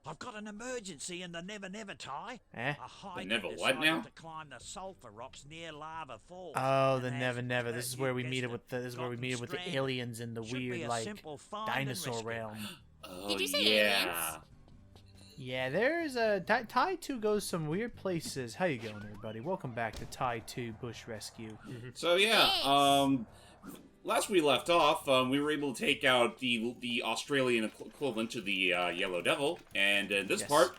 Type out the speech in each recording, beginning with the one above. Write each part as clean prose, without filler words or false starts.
I've got an emergency in the Never Never tie. Eh? A hiker Never what decided now? to climb the sulfur rocks near Lava Falls. Oh, And the as Never Never. This is where we meet it with the. This is where we gotten meet it with the stranded. aliens in the Should be weird a like simple find and dinosaur rescue. realm. Oh, Did you say yeah. aliens? Yeah, there's a Tai 2 goes some weird places. How you going, everybody? Welcome back to Tai 2 Bush Rescue. So yeah, Thanks. last we left off, we were able to take out the Australian equivalent to the Yellow Devil, and in this Yes. part,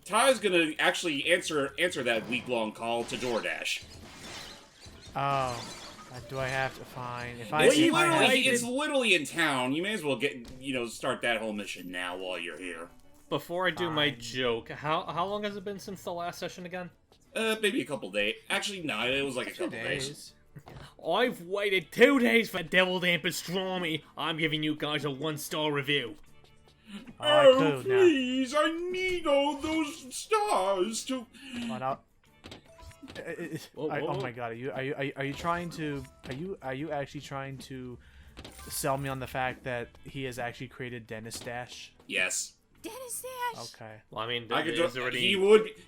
Ty's gonna actually answer that week-long call to DoorDash. Oh, do I have to find if It's literally in town. You may as well start that whole mission now while you're here. Before I do my joke, how long has it been since the last session again? Maybe a couple days. Actually, no, it was like a couple days. I've waited 2 days for Devil Damn Pastrami. I'm giving you guys a 1-star review. Oh, please! I need all those stars to. Why not? Oh my god, are you trying to are you actually trying to sell me on the fact that he has actually created Dennis Dash? Yes. Dennis Dash. Okay. Well, I mean,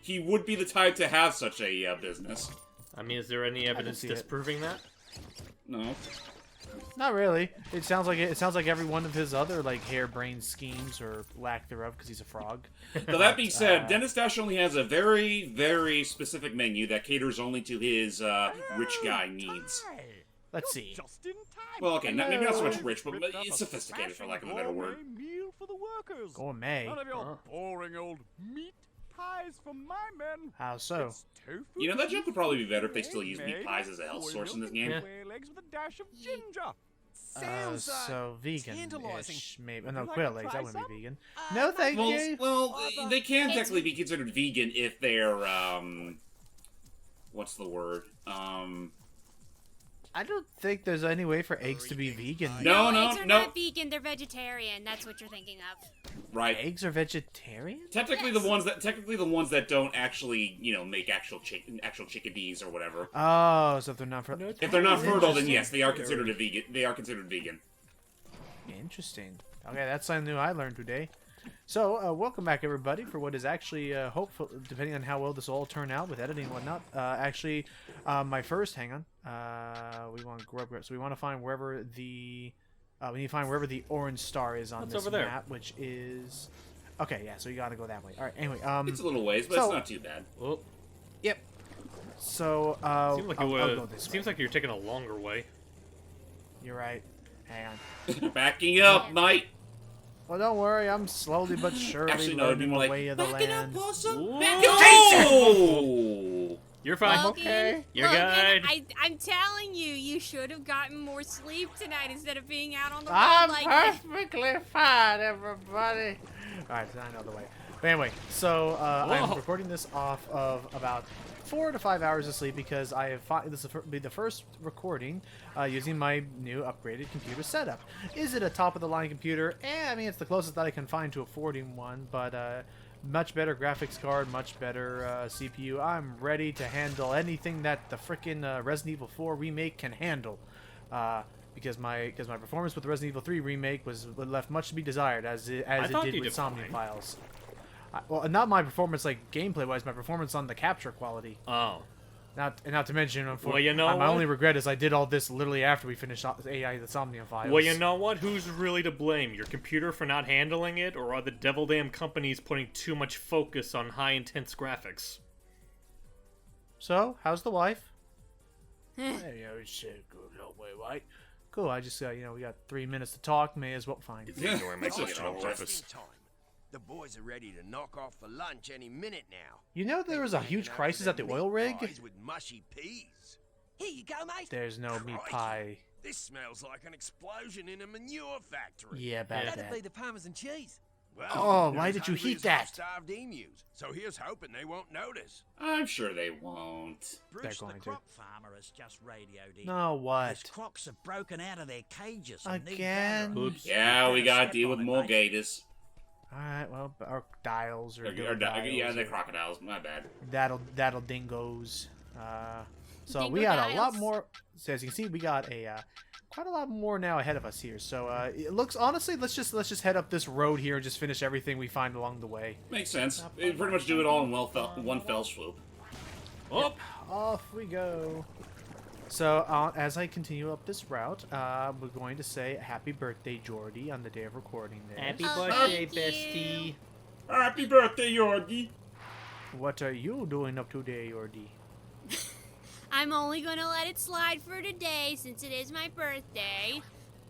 He would be the type to have such a business. I mean, is there any evidence see it. disproving that? No. Not really. It sounds like every one of his other like harebrained schemes or lack thereof because he's a frog. So that being said, Dennis Dash only has a very, very specific menu that caters only to his rich guy needs. Let's see. Just in time. Well, okay, maybe not so much rich, but it's sophisticated, for lack of a better word. Meal for the workers. Gourmet. None of your boring old meat pies for my men. How so? It's tofu, You know, that joke would probably be better if they still egg, use meat egg, pies as a health soy source in this milk, game. and quail eggs with a dash of ginger. Sounds So tantalizing. vegan-ish, maybe. No, Would you like quail to eggs. try That wouldn't be some? vegan. No, thank Well, you. they can technically be considered vegan if they're, what's the word? I don't think there's any way for eggs to be vegan. No, eggs are not vegan. They're vegetarian. That's what you're thinking of. Right. Eggs are vegetarian? Technically, Yes. the ones that don't actually, make actual chickadees or whatever. Oh, so if they're not If they're not fertile, then yes, they are considered a vegan. They are considered vegan. Interesting. Okay, that's something new I learned today. So, welcome back, everybody, for what is actually, hopeful, depending on how well this will all turn out with editing and whatnot. My first, hang on. We want to grub, so we want to find wherever the, we need to find wherever the orange star is on this over there? map, which is, okay, yeah, so you got to go that way. All right, anyway, It's a little ways, but so- it's not too bad. Oh, yep. So, seems like I'll go this seems way. like you're taking a longer way. You're right. Hang on. Backing up, mate. Well, don't worry, I'm slowly but surely Actually, no, it'd be learning the more like, way of the backing land. up, possum. Ooh. Back up. Oh! You're fine. Logan, okay. You're Logan, good. I'm telling you, you should have gotten more sleep tonight instead of being out on the road I'm like this. perfectly fine, everybody. All right, so I know the way. But anyway, so I'm Whoa. recording this off of about 4 to 5 hours of sleep because I have this will be the first recording using my new upgraded computer setup. Is it a top-of-the-line computer? I mean, it's the closest that I can find to affording one, but much better graphics card, much better CPU. I'm ready to handle anything that the frickin' Resident Evil 4 remake can handle. Because my performance with the Resident Evil 3 remake was left much to be desired, as it thought did you with did Somnium fine. Files. Well, not my performance like gameplay-wise, my performance on the capture quality. Oh. Not to mention, Well, you know my what? only regret is I did all this literally after we finished AI the Somnium Files. Well, you know what? Who's really to blame? Your computer for not handling it, or are the devil damn companies putting too much focus on high intense graphics? So, how's the wife? Hey, it's good, no way, right? Cool. I just we got 3 minutes to talk. May as well find. Yeah, Ignoring my let's just question get on over it. purpose. Time. The boys are ready to knock off for lunch any minute now. You know there was a huge crisis at the oil rig. Pies with mushy peas. Here you go, mate. There's no meat Crikey. pie. This smells like an explosion in a manure factory. Yeah, about Yeah. that. the Parmesan cheese. Well, Oh, they're why as did you hungry heat as that? Starved emus. So here's hoping they won't notice. I'm sure they won't. Bruce, the going to. crop farmer, has just radioed in. No, His what? crocs have broken out of their cages and need Again? gathering. Oops. Yeah, we gotta Step deal on with it, more mate. gators. All right, well, or dials or Yeah, dials they're crocodiles. My bad. that'll dingoes. So Dingo we got a lot dials. more. So as you can see, we got a quite a lot more now ahead of us here. So it looks honestly, let's just head up this road here and just finish everything we find along the way. Makes sense. You pretty much do it all in one fell swoop. Oh, Off we go. So as I continue up this route, we're going to say happy birthday, Jordy, on the day of recording this. Happy Oh, birthday, thank you. bestie. happy birthday, Yorgi. What are you doing up today, Jordy? I'm only gonna let it slide for today since it is my birthday.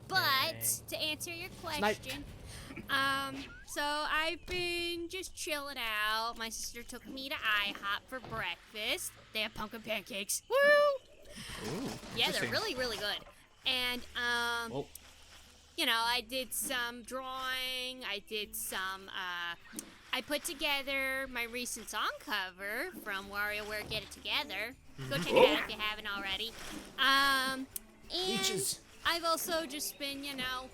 But to answer your question, so I've been just chilling out. My sister took me to IHOP for breakfast. They have pumpkin pancakes. Woo! Ooh, Yeah, they're interesting. really, really good. And Oh. you know, I did some drawing. I did some. I put together my recent song cover from WarioWare Get It Together. Go check it out if you haven't already. And Peaches. I've also just been, you know,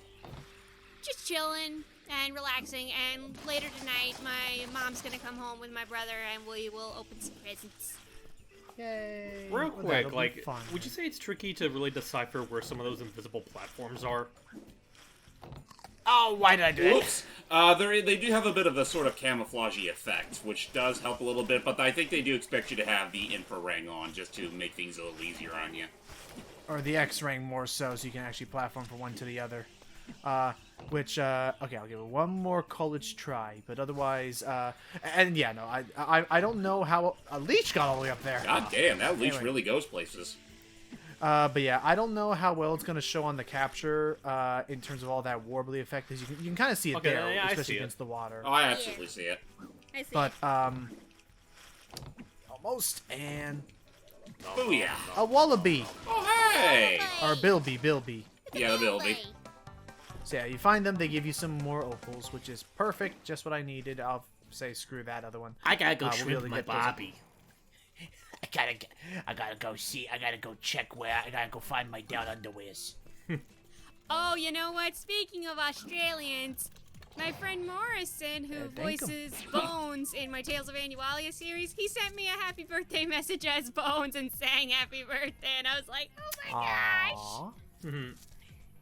just chilling and relaxing. And later tonight, my mom's gonna come home with my brother, and we will open some presents. Yay! Real Well, quick, that'll be like, fun. would you say it's tricky to really decipher where some of those invisible platforms are? Oh, why did I do that? Whoops. They do have a bit of a sort of camouflagey effect, which does help a little bit, but I think they do expect you to have the infra ring on just to make things a little easier on you. Or the X ring more so you can actually platform from one to the other. Okay, I'll give it one more college try, but otherwise, and yeah, no, I don't know how a leech got all the way up there. God damn, that leech Anyway. really goes places. But yeah, I don't know how well it's gonna show on the capture, in terms of all that warbly effect, because you can kind of see it Okay, there, yeah, I especially see it. against the water. Oh, I absolutely see it. I see. But almost, and Booyah. a wallaby Oh, hey! or bilby. Yeah, the Bilby. So yeah, you find them, they give you some more opals, which is perfect, just what I needed. I'll say screw that other one. I gotta go we'll be shrimp able to my get those- Bobby. I gotta go check where I gotta go find my down underwears. Oh, you know what? Speaking of Australians, my friend Morrison, who Dinkum. voices Bones in my Tales of Annualia series, he sent me a happy birthday message as Bones and sang happy birthday, and I was like, oh my gosh! Aw. Mhm.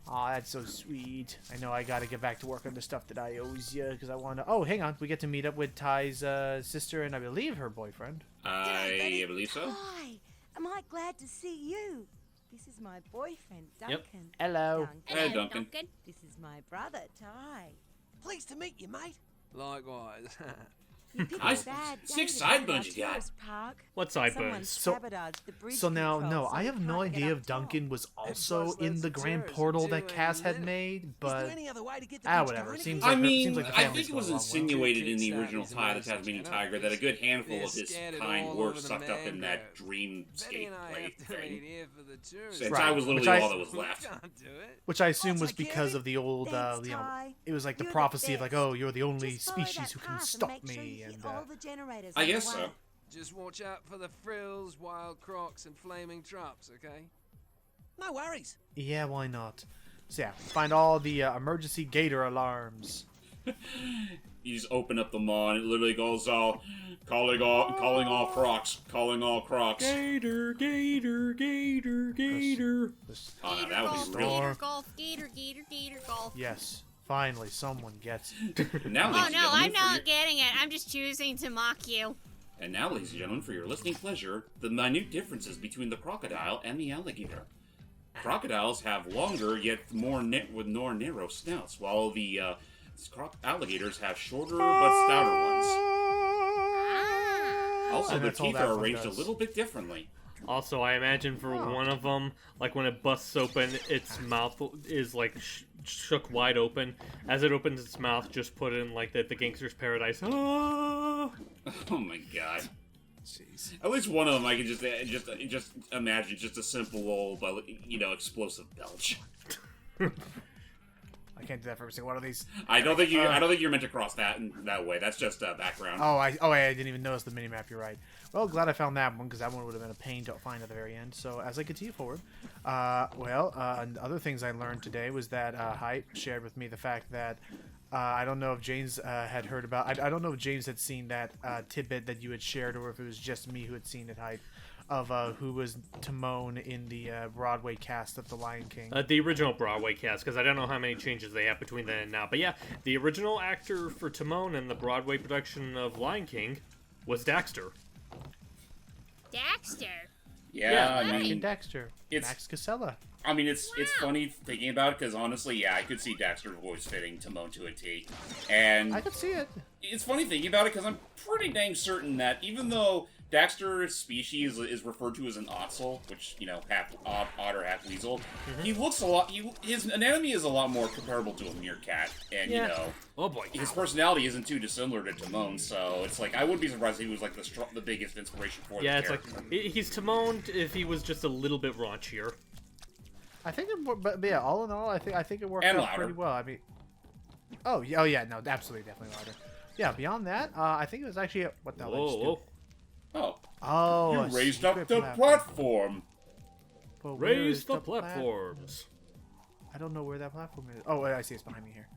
Aw, that's so sweet. I know I gotta get back to work on the stuff that I owes you, because I want to... Oh, hang on. We get to meet up with Ty's sister and I believe her boyfriend. I believe so. Hi, am I glad to see you? This is my boyfriend, Yep. Duncan. Hello. Hey, Duncan. This is my brother, Ty. Pleased to meet you, mate. Likewise. You picked Nice. a bad day Six to sideburns visit you our got. tourist park. What Someone sideburns? sabotaged the bridge So now, control, no, so I we have no can't get idea up if top. Duncan was also plus in loads the of grand tourism portal too, that Cass ain't had it? made, Is but... there any other way to get the bridge whatever. going Seems again? like I mean, seems like the I family's think it was going along well. insinuated in the Kickstarter original is Ty, the amazing, Tasmanian Jenna. Tiger, that a good handful They're of his scattered kind all were over the sucked up in that mangrove. dreamscape Betty and I play have to wait thing. here for the tourists. Since Right. I was literally Which I- all that was We left. can't do it. Which I assume was take care of because it. of the old, Thanks, you know, Ty. it was like the You're the prophecy of like, best. oh, you're the only Just follow species that who can path and stop make sure me, you hit and all the generators I on the guess so. way. Just watch out for the frills, wild crocs, and flaming traps, okay? No worries. yeah, why not? So yeah, find all the emergency gator alarms. You just open up the maw and it literally goes all calling all Crocs, calling all Crocs. Gator, gator, gator, gator. This- Oh, no, Gator that golf, was real. gator golf, gator golf. yes, finally someone gets it. And now, Oh ladies and no, gentlemen, I'm not getting it. I'm just choosing to mock you. And now, ladies and gentlemen, for your listening pleasure, the minute differences between the crocodile and the alligator. Crocodiles have longer yet more narrow snouts, while the alligators have shorter but stouter ones. Also, And their that's all teeth that are one arranged a does. little bit differently. Also, I imagine for one of them, like when it busts open, its mouth is like shook wide open. As it opens its mouth, just put in like the gangster's paradise. Ah! Oh my god. Jeez. At least one of them I can just imagine just a simple old, explosive belch. I can't do that for every single one of these. I don't think you're meant to cross that in that way. That's just background. I didn't even notice the minimap. You're right. Well, glad I found that one because that one would have been a pain to find at the very end. So as I continue forward, and other things I learned today was that Hype shared with me the fact that I don't know if James had heard about. I don't know if James had seen that tidbit that you had shared, or if it was just me who had seen it. Hype. who was Timon in the Broadway cast of The Lion King. The original Broadway cast, because I don't know how many changes they have between then and now. But yeah, the original actor for Timon in the Broadway production of Lion King was Daxter. Daxter. Yeah, I Max mean, and Dexter. it's- Max Casella. I mean, it's funny thinking about it because honestly, yeah, I could see Daxter's voice fitting Timon to a T. And I could see it. it's funny thinking about it because I'm pretty dang certain that even though Daxter's species is referred to as an ottsel, which, you know, half otter, half weasel, he looks a lot. His anatomy is a lot more comparable to a meerkat, and Yeah. you know, Oh boy. his personality isn't too dissimilar to Timon. So it's like I wouldn't be surprised if he was like the biggest inspiration for Yeah, the it's character. like he's Timon if he was just a little bit raunchier. I think but yeah, all in all, I think it worked And out louder. pretty well. I mean, oh yeah, no, absolutely, definitely louder. Yeah, beyond that, I think it was actually what the hell did I just do? Whoa, Oh, Oh, you a raised up secret the platform. But where raise is the plat- platforms. I don't know where that platform is. Oh, I see it's behind me here.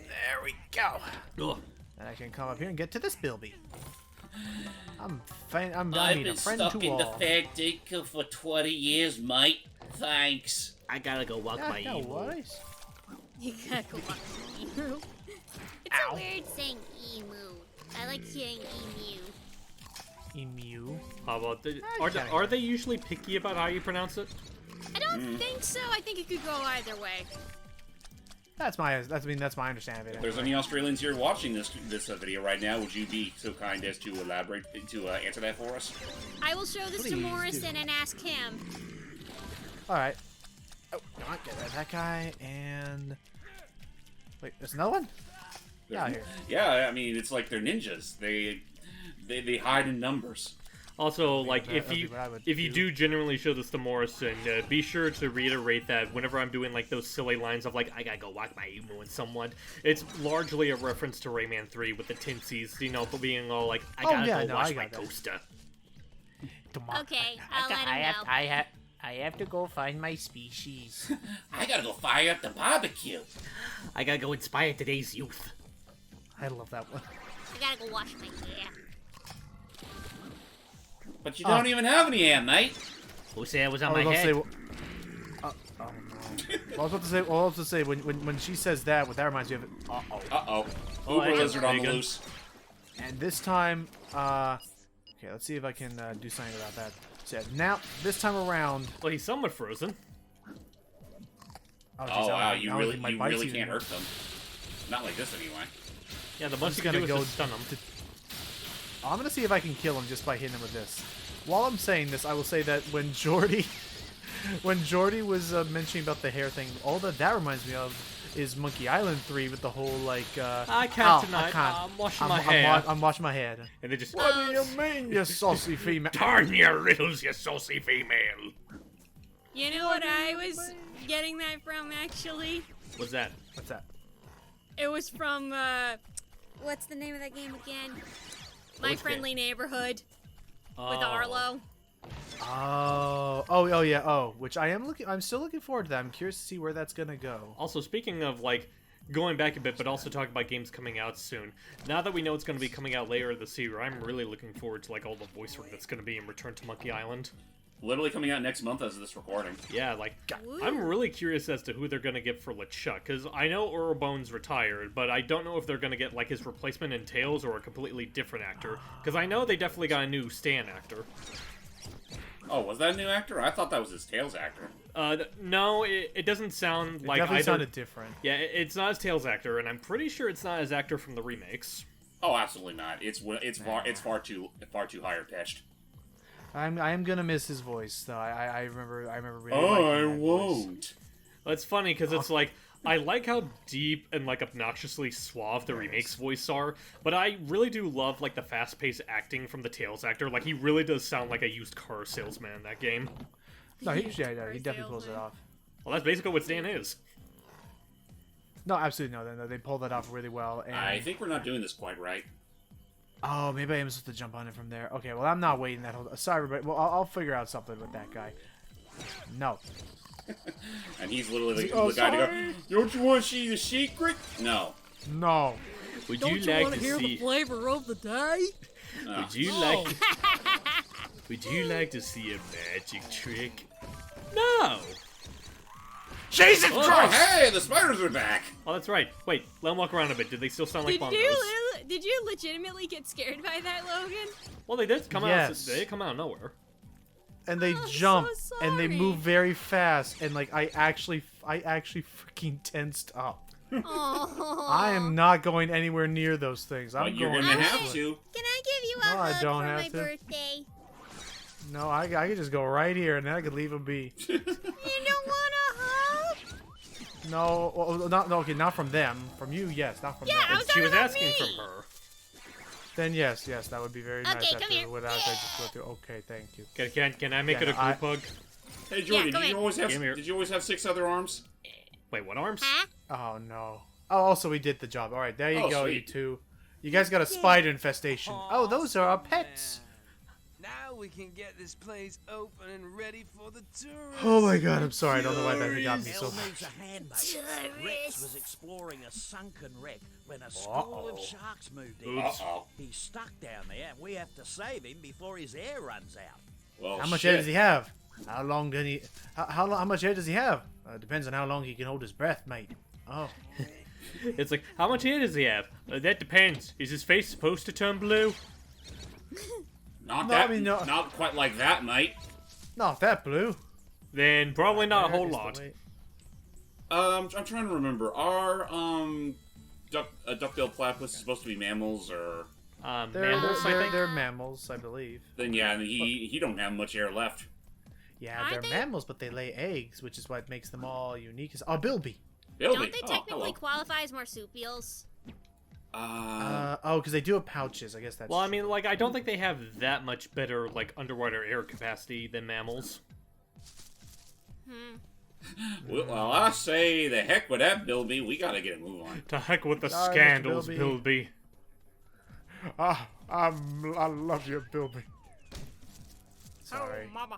There we go. Ugh. And I can come up here and get to this Bilby. I'm I've a been friend stuck to in the all. Faire Dinkum for 20 years, mate. Thanks. I gotta go walk my Yeah, no emu. worries. You gotta go walk the emu. It's so weird saying emu. I like saying emu. Emu. How about the, Okay. are they usually picky about how you pronounce it? I don't think so. I think it could go either way. That's my understanding of it. If there's any Australians here watching this video right now, would you be so kind as to elaborate to answer that for us? I will show this to Please Morrison do. and ask him. All right. Oh, come on, get rid of that guy and wait. There's another one. Get out of here. Yeah, I mean it's like they're ninjas. They hide in numbers. Also, like, that'd be what I would if you do. do generally show this to Morrison, be sure to reiterate that whenever I'm doing, like, those silly lines of, like, I gotta go walk my emu and someone, it's largely a reference to Rayman 3 with the Tinsies, you know, being all like, I gotta yeah, go no, wash I my got that. coaster. Come on. Okay, I'll let him know. I have to go find my species. I gotta go fire up the barbecue. I gotta go inspire today's youth. I love that one. I gotta go wash my hair. But you don't even have any hair, mate. Who said it was on I was my about to head? say, oh no. I was about to say when she says that, what that reminds me of. Uh-oh. Oh, Uber I got lizard on the Logan. loose. And this time, okay, let's see if I can do something about that. So now, this time around. Well, he's somewhat frozen. Oh, geez, Oh, wow, I you don't really, think my you bites really even- can't hurt them. Not like this, anyway. Yeah, the I'm most just you can gonna do is go just stun him. I'm gonna see if I can kill him just by hitting him with this. While I'm saying this, I will say that when Jordy was mentioning about the hair thing, all that reminds me of is Monkey Island 3 with the whole like. I can't tonight. I'm washing my hair. I'm washing my head. And they just, What do you mean, you saucy female? darn your riddles, you saucy female. You know what I was getting that from, actually? What's that? What's that? It was from, what's the name of that game again? My Which Friendly Neighborhood with Oh. Arlo. Oh yeah. Which I'm still looking forward to that. I'm curious to see where that's gonna go. Also, speaking of, like, going back a bit, but also talking about games coming out soon. Now that we know it's going to be coming out later this year, I'm really looking forward to, like, all the voice work that's going to be in Return to Monkey Island. Literally coming out next month as of this recording. Yeah, like, I'm really curious as to who they're going to get for LeChuck, because I know Ourobone's retired, but I don't know if they're going to get, like, his replacement in Tails or a completely different actor, because I know they definitely got a new Stan actor. Oh, was that a new actor? I thought that was his Tails actor. No, it doesn't sound It like definitely either. sounded different. Yeah, it's not his Tails actor, and I'm pretty sure it's not his actor from the remakes. Oh, absolutely not. It's far too higher pitched. I am gonna miss his voice though. I remember really. Oh, liking I that voice. won't. It's funny because it's like I like how deep and like obnoxiously suave the remakes voice are, but I really do love like the fast-paced acting from the Tails actor. Like he really does sound like a used car salesman in that game. No, he definitely pulls it off. Well, that's basically what Stan is. No, absolutely no. They pulled that off really well. And I think we're not doing this quite right. oh, maybe I am supposed to jump on it from there. Okay, well I'm not waiting that whole. Sorry, everybody. Well, I'll figure out something with that guy. No. And he's literally Oh, the guy to sorry. go, don't you want to see the secret? No. No. Would you like to see? flavor of the day? No. Would you like? Would you like to see a magic trick? No! Jesus Oh, Christ! hey, the spiders are back. Oh, that's right. Wait, let them walk around a bit. Did they still sound like bongos? Did you legitimately get scared by that, Logan? Well, they did come out. Yes. They did come out of nowhere. And they I'm jump, so and they sorry. move very fast, and like I actually freaking tensed up. Oh. I am not going anywhere near those things. I'm But you're going. gonna this have way. to. Can I give you a No, I hug don't for have my to. birthday? No, I could just go right here, and then I could leave them be. You don't want a hug? No, well, not no, okay, not from them. From you, yes, not from Yeah, them. I was She was about asking me. from her. Then yes, that would be very Okay, nice. come After here. without I just go through. Okay, thank you. Can I make Yeah, it a no, group hug? Hey, Jordan, come did you in. always have? Come here. Did you always have 6 other arms? Wait, what arms? Huh? Oh no. Oh, also we did the job. All right, there you Oh, go, sweet. you two. You guys got a spider infestation. Oh, those are our pets. Now we can get this place open and ready for the tourists. Oh my God, I'm sorry. I don't know why that got me so. needs a hand, mate. Rex was exploring a sunken wreck when a school of sharks moved in. Uh-oh. He's stuck down there, and we have to save him before his air runs out. Well, How much shit. air does he have? How long can he? How much air does he have? Depends on how long he can hold his breath, mate. Oh. It's like, how much hair does he have? That depends. Is his face supposed to turn blue? Not No, that. I mean, no. Not quite like that, mate. Not that blue. Then probably not a Where whole is the lot. way- I'm trying to remember. Are duck-billed platypus supposed to be mammals, or Mammals, I think? They're mammals, I believe. then yeah, he don't have much air left. Yeah, Aren't they're they? mammals, but they lay eggs, which is what makes them all unique. Oh, Bilby. Bilby. Don't they Oh, technically hello. qualify as marsupials? Oh, because they do have pouches. I guess that's. Well, I mean, like, I don't think they have that much better, like, underwater air capacity than mammals. Well, I say the heck with that, Bilby. We gotta get a move on. To heck with the Sorry, Mr. scandals, Bilby. Bilby. I love you, Bilby. Sorry. Oh, mama.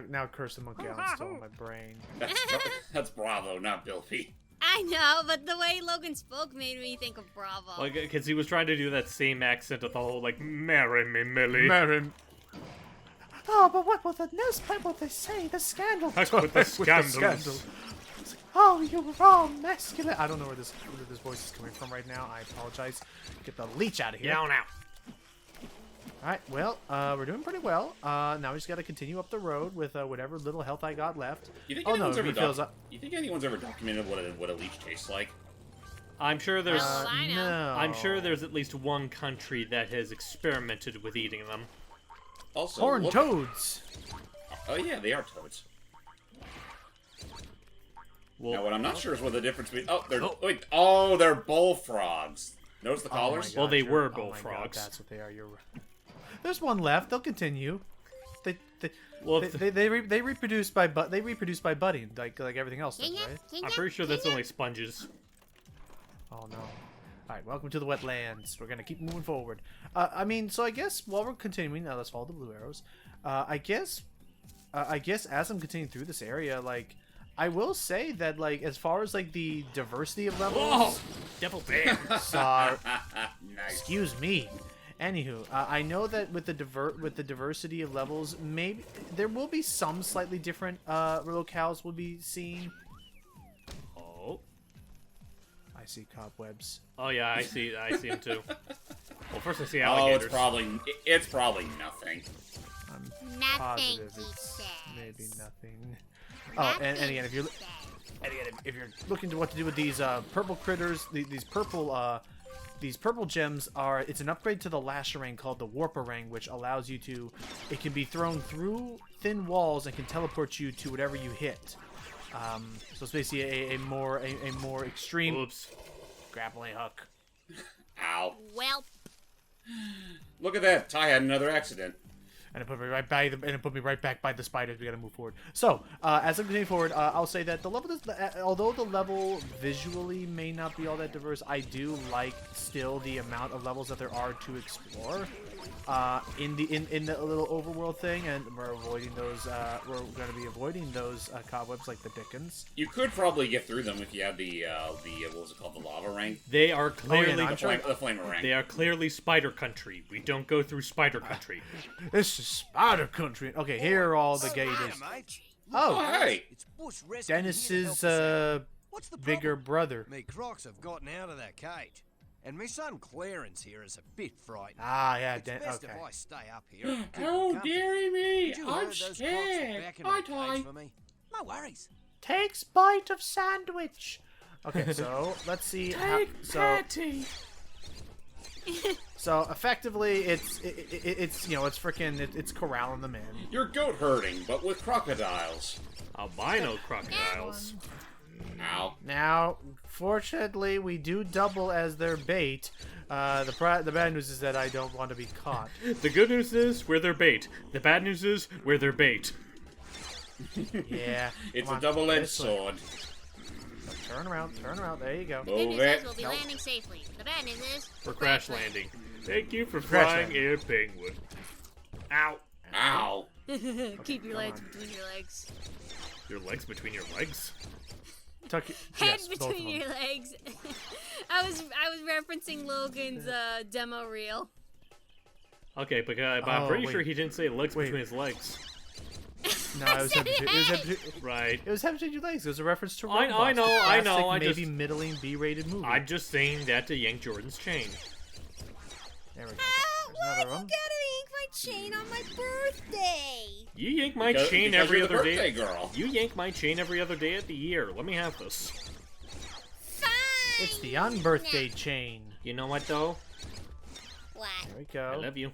Now curse the monkey out still in my brain. That's Bravo, not Bilby. I know, but the way Logan spoke made me think of Bravo. Like, because he was trying to do that same accent of the whole, like, marry me, Millie. Marin. Oh, but what will the newspaper they say? The scandal. Heck with the scandals. It's like, oh, you're all masculine. I don't know where this voice is coming from right now. I apologize. Get the leech out of here. Yeah, now. Alright, well, we're doing pretty well. Now we just gotta continue up the road with whatever little health I got left. You think Oh, no, anyone's it ever refills up. You think anyone's ever documented what a leech tastes like? I'm sure there's... I know. No. I'm sure there's at least one country that has experimented with eating them. Also, Horned look- toads. Oh yeah, they are toads. Well, Now, what I'm not sure is what the difference between. Oh, they're bullfrogs. Notice the Oh my collars? God, Well, they you're- were oh my God, bullfrogs. that's what they are. You're right. There's one left. They'll continue. Well, They reproduce by budding, like everything else does, right? I'm pretty sure that's only sponges. Oh no. Alright, welcome to the wetlands. We're gonna keep moving forward. I mean, so I guess while we're continuing, now let's follow the blue arrows. I guess as I'm continuing through this area, like, I will say that, like, as far as, like, the diversity of levels... Devil bear. Sorry. Nice. Excuse me. Anywho, I know that with the diversity of levels, maybe there will be some slightly different locales we'll be seeing. Oh. I see cobwebs. Oh yeah, I see him too. Well, first I see Oh, alligators. it's probably nothing. I'm Nothing, positive he it's says. maybe nothing. Oh, and again, if you're looking to what to do with these purple critters, these purple gems it's an upgrade to the Lasherang called the Warparang, which allows you to, it can be thrown through thin walls and can teleport you to whatever you hit. So it's basically a more extreme Oops. grappling hook. Ow. Well, Look at that. Ty had another accident. And it put me right back by the spiders. We gotta move forward. So, as I'm continuing forward, I'll say that the level, although the level visually may not be all that diverse, I do like still the amount of levels that there are to explore. In the little overworld thing, and we're avoiding those. We're gonna be avoiding those cobwebs like the Dickens. You could probably get through them if you had the what was it called, the lava ring? They are clearly no, I'm The flamer ring. they are clearly spider country. We don't go through spider country. This This is spider country. Okay, here are all the gators. Oh, hey! It's Bush Rescue here to Dennis's help us out. What's the bigger problem? brother. Me Crocs have gotten out of that cage. And me son Clarence here is a bit frightened. Ah, yeah, It's best okay. if I stay up here. and keep How him comfy. dare me! Could you I'm herd those Crocs scared. back in Bye, the cage Ty. for me? No worries. Takes bite of sandwich. Okay, so let's see. Patty. So effectively, it's you know, it's freaking it's corralling them in. You're goat herding, but with crocodiles. Albino crocodiles. Ow. Now, fortunately, we do double as their bait. The bad news is that I don't want to be caught. The good news is we're their bait. The bad news is we're their bait. Yeah. It's come a on, double-edged this way. sword. Turn around. There you go. Good Move news it. is we'll be landing safely. The bad news is We're crash landing. Thank you for Crash flying landing. Air Penguin. Ow. Ow. Keep your legs between your legs. Your legs between your legs? Tuck it. Head Yes, both of between them. your legs. I was referencing Logan's demo reel. Okay, but I'm Oh, pretty wait. sure he didn't say legs Wait. between his legs. No, it was said Right. it was head between your legs. It was a reference to I Robots, know, the I know, classic, I maybe just- middling B-rated movie. I'm just saying that to yank Jordan's chain. There we go. Ah, There's why another you one. gotta yank my chain on my birthday? You yank my Because- chain because every you're the other birthday day. girl. You yank my chain every other day of the year. Let me have this. Fine. It's the unbirthday chain. You know what though? What? There we go. I love you.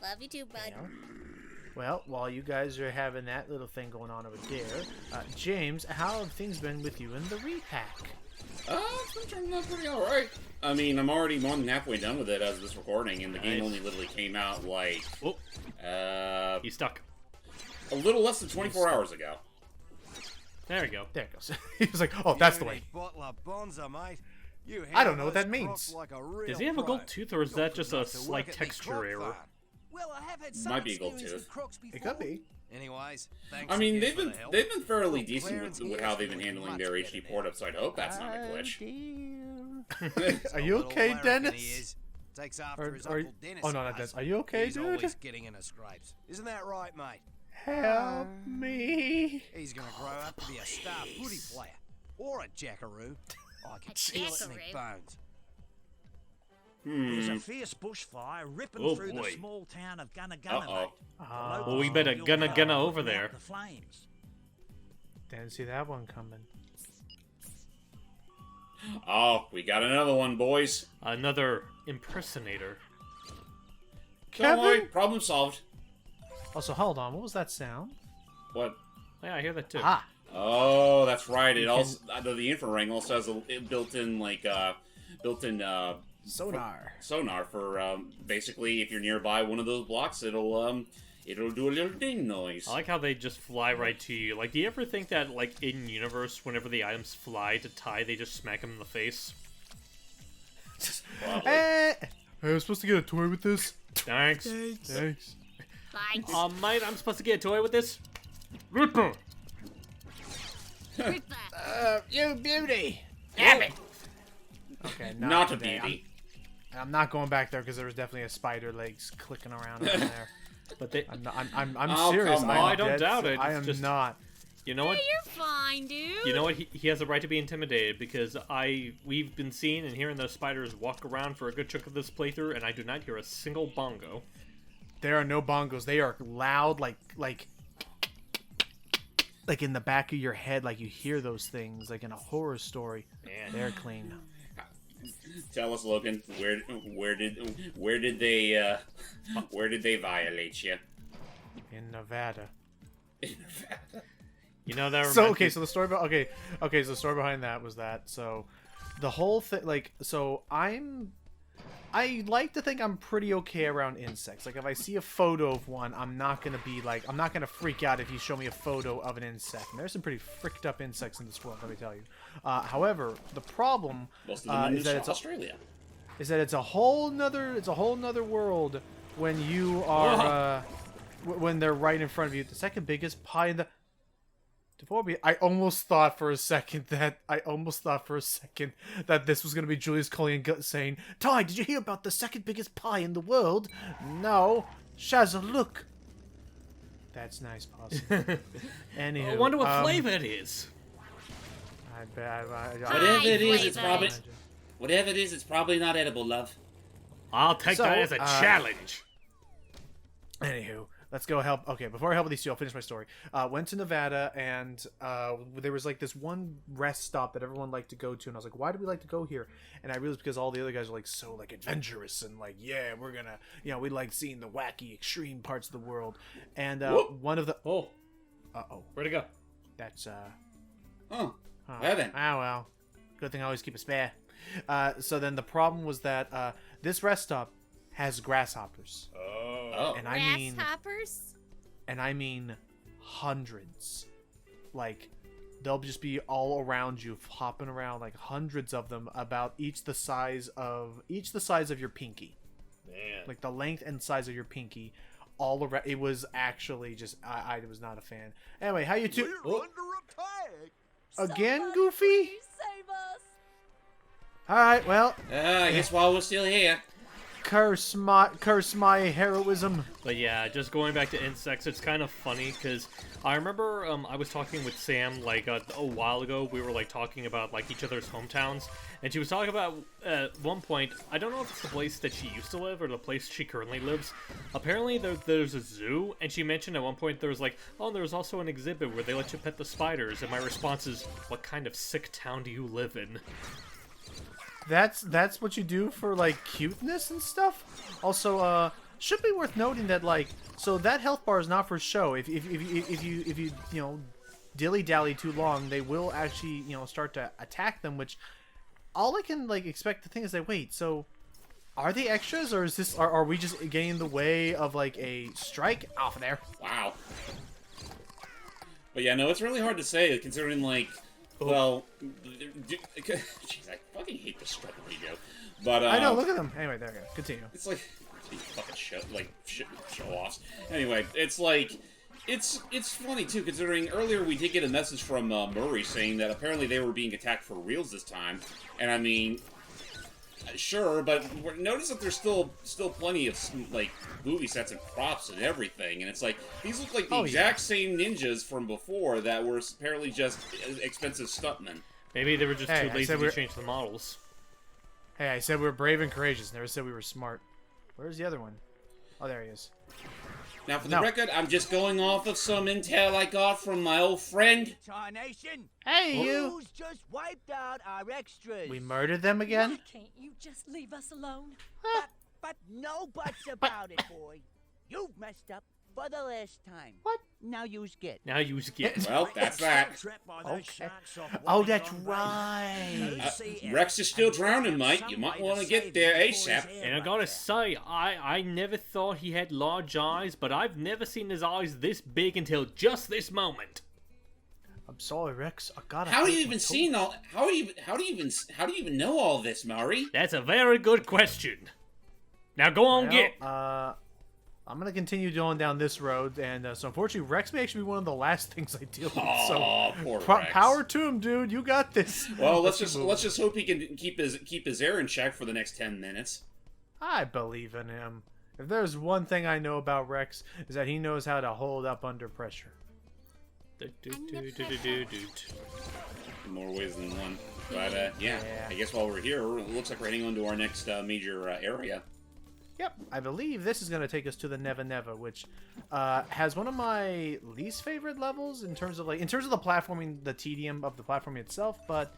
Love you too, bud. Well, while you guys are having that little thing going on over there, James, how have things been with you in the repack? It's been turning out pretty alright. I mean, I'm already more than halfway done with it as of this recording, and the game Nice. only literally came out, like, Oh, he's stuck. a little less than 24 hours ago. There we go. There it goes. He was like, oh, that's the way. Bottle of Bonza, mate. You I don't know what handle that those Crocs means. like a real Does he have a pro. gold tooth, or is that just a Got to work slight at the texture Croc error? farm. Well, I have had some Might be a gold experience tooth. with Crocs before. It could be. Anyways, thanks I mean, again they've for been the help. they've been fairly Look, decent Clarence with here how is they've been doing handling much their better HD now. port up, so I hope that's not a glitch. Are you Little okay, larrikin Dennis? he is. Takes after Are- his are- Uncle Dennis. oh, no, he not does. Dennis. Are you okay, He's dude? always getting into scrapes. Isn't that right, mate? Help me. He's gonna grow up to be a star footy player. Or a jackaroo. I can feel it in my jackaroo? bones. There's a fierce bushfire ripping Oh, through boy. the small town of Gunna Uh-oh. mate. Ah, Well, we better gunna over there. The flames. Didn't see that one coming. Oh, we got another one, boys. Another impersonator. Don't worry, Kevin? problem solved. Also, hold on. What was that sound? What? Yeah, I hear that too. Ah, Oh, that's right. It also the infrared ring also has a built-in sonar. for basically if you're nearby one of those blocks, it'll do a little ding noise. I like how they just fly right to you. Like, do you ever think that, like, in universe, whenever the items fly to Ty, they just smack him in the face? Probably. Hey, I was supposed to get a toy with this. Thanks. Thanks. Thanks. Mate, I'm supposed to get a toy with this? Ripper! Ripper. You beauty. Damn it! Okay, Not a today. beauty. I'm not going back there because there was definitely a spider legs clicking around in there. But they... I'm Oh, serious. come I'm on. I don't dead doubt se- it. I It's am just- not. You know what? Hey, you're fine, dude. You know what? He has a right to be intimidated because we've been seeing and hearing those spiders walk around for a good chunk of this playthrough, and I do not hear a single bongo. There are no bongos. They are loud, like in the back of your head, like you hear those things, like in a horror story. Man. They're clean. Tell us, Logan, where did they violate you? In Nevada. You know that. So reminds okay, me- so the story about so the story behind that was that the whole thing, I like to think I'm pretty okay around insects. Like if I see a photo of one, I'm not gonna freak out if you show me a photo of an insect. And there's some pretty fricked up insects in this world, let me tell you. However, the problem Most of them is that in it's Australia. a whole nother world when you are when they're right in front of you. The second biggest pie in the I almost thought for a second that this was gonna be Julius calling and saying, "Ty, did you hear about the second biggest pie in the world?" No, Shazza, look. That's nice, Possum. Anywho, I wonder what flavor it is. Whatever it is, it's probably. Whatever it is, it's probably not edible, love. I'll take that as a challenge. Anywho, let's go help. Okay, before I help with these two, I'll finish my story. Went to Nevada, and there was like this one rest stop that everyone liked to go to, and I was like, why do we like to go here? And I realized because all the other guys are like so like adventurous and like, yeah, we're gonna, we like seeing the wacky, extreme parts of the world. And one of the Where'd it go? That's Well then. Ah well, good thing I always keep a spare. So then the problem was that this rest stop has grasshoppers. Oh. And I Grasshoppers? mean hundreds. Like they'll just be all around you, hopping around, like hundreds of them, about each the size of your pinky. Man. Like the length and size of your pinky, all around. It was actually just I was not a fan. Anyway, how you two? We're under attack. Again, Goofy? Save us. All right, well, I guess while we're still here. curse my heroism. But yeah, just going back to insects, it's kind of funny because I remember I was talking with Sam like a while ago. We were like talking about like each other's hometowns, and she was talking about at one point. I don't know if it's the place that she used to live or the place she currently lives. Apparently, there's a zoo, and she mentioned at one point there was like, oh, there's also an exhibit where they let you pet the spiders. And my response is, what kind of sick town do you live in? That's what you do for like cuteness and stuff. Also, should be worth noting that like, so that health bar is not for show. If you dilly dally too long, they will actually start to attack them. Which all I can like expect to think is that wait, so are they extras or is this are we just getting in the way of like a strike off of there? Wow. But yeah, no, it's really hard to say considering like. Well, jeez, I fucking hate the struggle video. But I know, look at them. Anyway, there we go. Continue. It's like fucking show offs. Anyway, it's like it's funny too considering earlier we did get a message from Murray saying that apparently they were being attacked for reals this time, and I mean, sure, but notice that there's still plenty of like movie sets and props and everything, and it's like these look like the exact same ninjas from before that were apparently just expensive stuntmen. Maybe they were just too lazy to change the models. Hey, I said we were brave and courageous. Never said we were smart. Where's the other one? Oh, there he is. Now, for the record, I'm just going off of some intel I got from my old friend. Nation. Hey, you! Who's just wiped out our extras? We murdered them again? Why can't you just leave us alone? But no buts about it, boy. You've messed up for the last time. What? Now you's get. Well, that's that. Okay. Oh, that's right. Rex is still drowning, mate. You might want to get there ASAP. And I gotta say, I never thought he had large eyes, but I've never seen his eyes this big until just this moment. I'm sorry, Rex. I gotta. How do you even seen all? How do you even know all this, Murray? That's a very good question. Now go on, get. I'm gonna continue going down this road, and so unfortunately, Rex may actually be one of the last things I deal with. So, poor Rex. Power to him, dude. You got this. Well, let's just hope he can keep his air in check for the next 10 minutes. I believe in him. If there's one thing I know about Rex, is that he knows how to hold up under pressure. More ways than one. But yeah, I guess while we're here, it looks like we're heading on to our next major area. Yep, I believe this is going to take us to the Neva Neva, which has one of my least favorite levels in terms of the platforming, the tedium of the platforming itself, but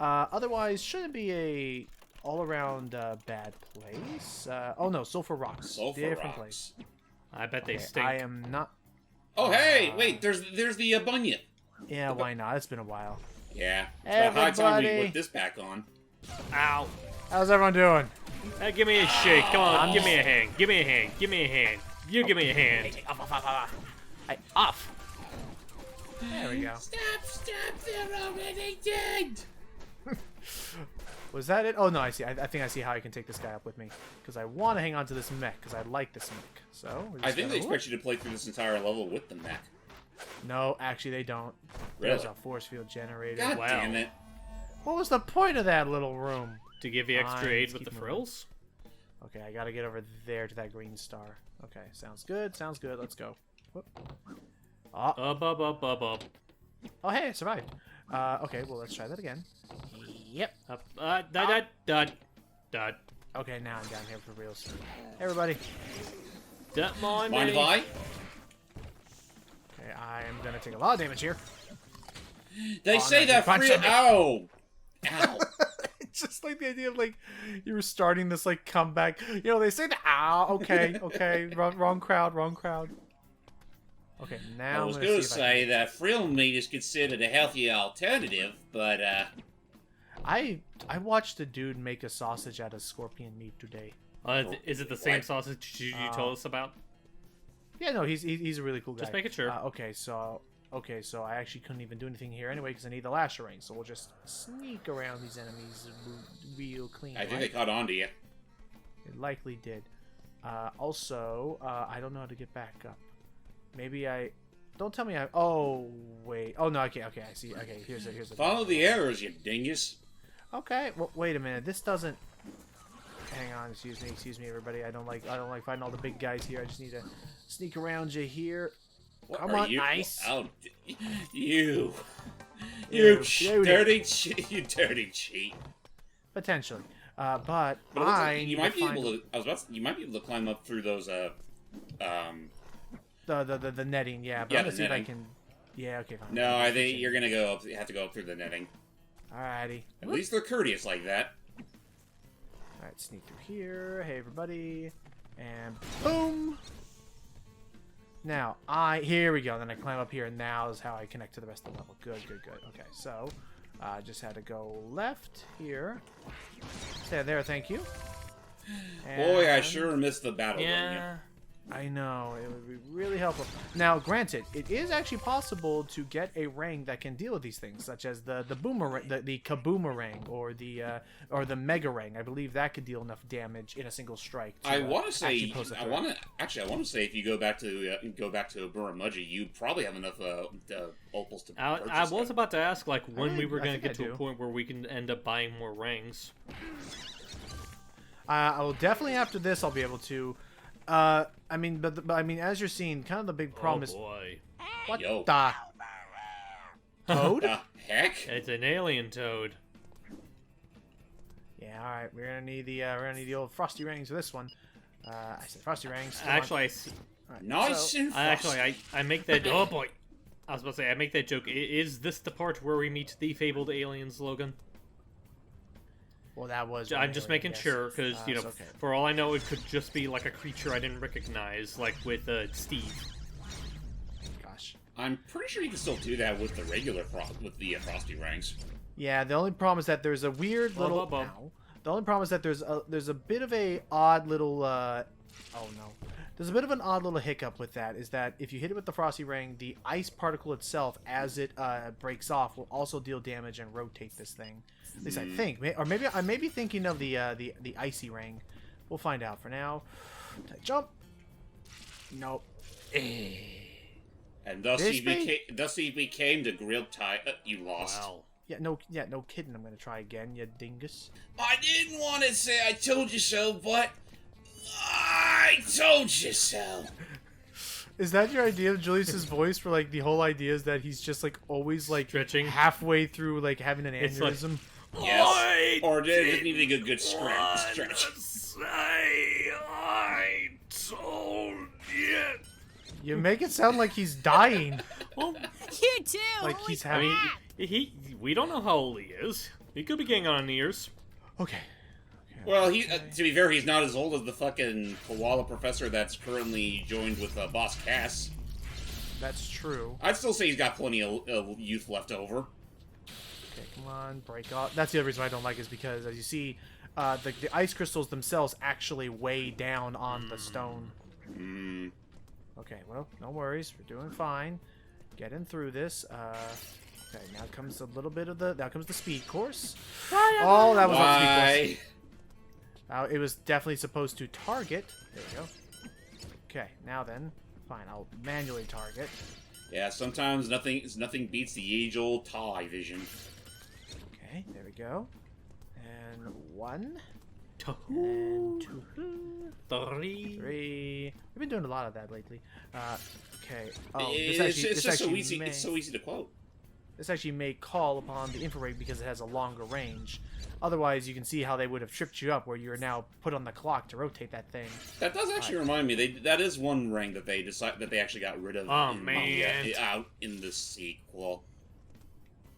otherwise shouldn't be a all-around bad place. Oh no, Sulfur Rocks. Different place. I bet they stink. I am not. Oh hey, wait, there's the bunyip. Yeah, why not? It's been a while. Yeah, it's about high time we put this back on. Ow. How's everyone doing? Give me a shake. Come on, give me a hand. Give me a hand. Give me a hand. You give me a hand. Hey, off. There we go. Stop, they're already dead. Was that it? Oh no, I see. I think I see how I can take this guy up with me. Because I want to hang on to this mech, because I like this mech. So, I think they expect you to play through this entire level with the mech. No, actually they don't. Really? There's a force field generator. God damn it. What was the point of that little room? To give you extra aid with the frills? Okay, I gotta get over there to that green star. Okay, sounds good. Sounds good. Let's go. Whoop. Oh. Up. Oh, hey, I survived. Okay, well, let's try that again. Yep. Up. Dot. Okay, now I'm down here for real. Hey, everybody. Mind if I? Okay, I am gonna take a lot of damage here. They say that free. Ow! Ow! It's just like the idea of like you were starting this like comeback. You know, they say that. Ow. Okay. Wrong crowd. Okay, now I was going to say that frill meat is considered a healthier alternative, but I watched a dude make a sausage out of scorpion meat today. Is it the same sausage you told us about? Yeah, no, he's a really cool guy. Just making sure. Okay, so I actually couldn't even do anything here anyway because I need the lasher ring. So we'll just sneak around these enemies real clean. I think they caught on to you. It likely did. Also, I don't know how to get back up. Maybe I... Don't tell me I... Oh, wait. Oh, no, okay, I see. Okay, here's it. Follow the arrows, you dingus. Okay, well, wait a minute. This doesn't... Hang on, excuse me, everybody. I don't like fighting all the big guys here. I just need to sneak around you here. Come on, nice. Oh, you dirty cheat. Potentially, but you might be able to climb up through those the netting, yeah. But yeah, I'm gonna see if I netting. can. Yeah, okay, fine. No, I think you're gonna go up. You have to go up through the netting. Alrighty. At least they're courteous like that. Alright, sneak through here. Hey, everybody, and boom. Now here we go. Then I climb up here, and now is how I connect to the rest of the level. Good. Okay, so just had to go left here. Stay there, thank you. Boy, I sure missed the battle. Yeah. I know, it would be really helpful. Now, granted, it is actually possible to get a ring that can deal with these things, such as the boomerang, the kaboomerang, or the mega ring. I believe that could deal enough damage in a single strike. I want to say, if you go back to Buramaji, you probably have enough opals to. I was about to ask, like, when we were going to get to a point where we can end up buying more rings. I will definitely after this. I'll be able to. I mean, but as you're seeing, kind of the big problem is. Boy. What Yo. the? Toad? Heck? It's an alien toad. Yeah, all right. We're gonna need the old frosty rings for this one. I said frosty rings. Actually, Nice and frosty. I make that. Oh boy, I was about to say I make that joke. Is this the part where we meet the fabled aliens, Logan? Well, that was. I'm just making sure because okay. for all I know, it could just be like a creature I didn't recognize, like with Steve. Gosh. I'm pretty sure you can still do that with the regular frosty rings. Yeah, the only problem is that there's a weird little. The only problem is that there's a bit of a odd little. Oh no. There's a bit of an odd little hiccup with that. Is that if you hit it with the frosty ring, the ice particle itself, as it breaks off, will also deal damage and rotate this thing. At least I think, or maybe I may be thinking of the icy ring. We'll find out. For now, jump. Nope. And thus he became the grilled tie. You lost. Wow. Yeah, no kidding. I'm gonna try again, you dingus. I didn't want to say I told you so, but I told you so. Is that your idea of Julius's voice? For like the whole idea is that he's just like always like stretching halfway through, like having an It's aneurysm. Like, yes. Or just needing a good stretch. I told you. You make it sound like he's dying. Well, You too. Like Holy he's crap. having. we don't know how old he is. He could be getting on ears. Okay. Well, to be fair, he's not as old as the fucking koala professor that's currently joined with Boss Cass. That's true. I'd still say he's got plenty of youth left over. Okay, come on, break off. That's the other reason I don't like is because, as you see, the ice crystals themselves actually weigh down on the stone. Okay, well, no worries. We're doing fine. Getting through this. Okay, now comes a little bit of the. Now comes the speed course. Oh, that was not speed course. It was definitely supposed to target. There we go. Okay, now then, fine. I'll manually target. Yeah, sometimes nothing beats the age-old tie vision. Okay, there we go. And one. And 2, 3. 3. We've been doing a lot of that lately. Okay. Oh, It's just so easy. It's so easy to quote. This actually may call upon the infrared because it has a longer range. Otherwise, you can see how they would have tripped you up, where you're now put on the clock to rotate that thing. That does actually remind me. That is one ring that they actually got rid of. Oh, man. Out in the sequel.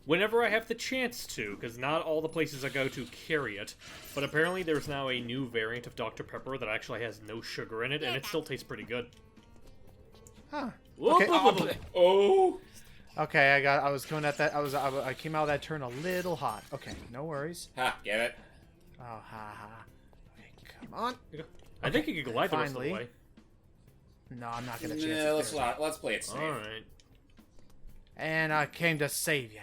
Whenever I have the chance to, because not all the places I go to carry it, but apparently there's now a new variant of Dr. Pepper that actually has no sugar in it, and it still tastes pretty good. Huh. Okay. Oh. Okay, I was coming at that. I came out of that turn a little hot. Okay, no worries. Ha, get it? Oh, ha ha. Okay, come on. I think you can glide the rest of the Finally. way. No, I'm not gonna chance Yeah, it. let's play it safe. Alright. And I came to save you.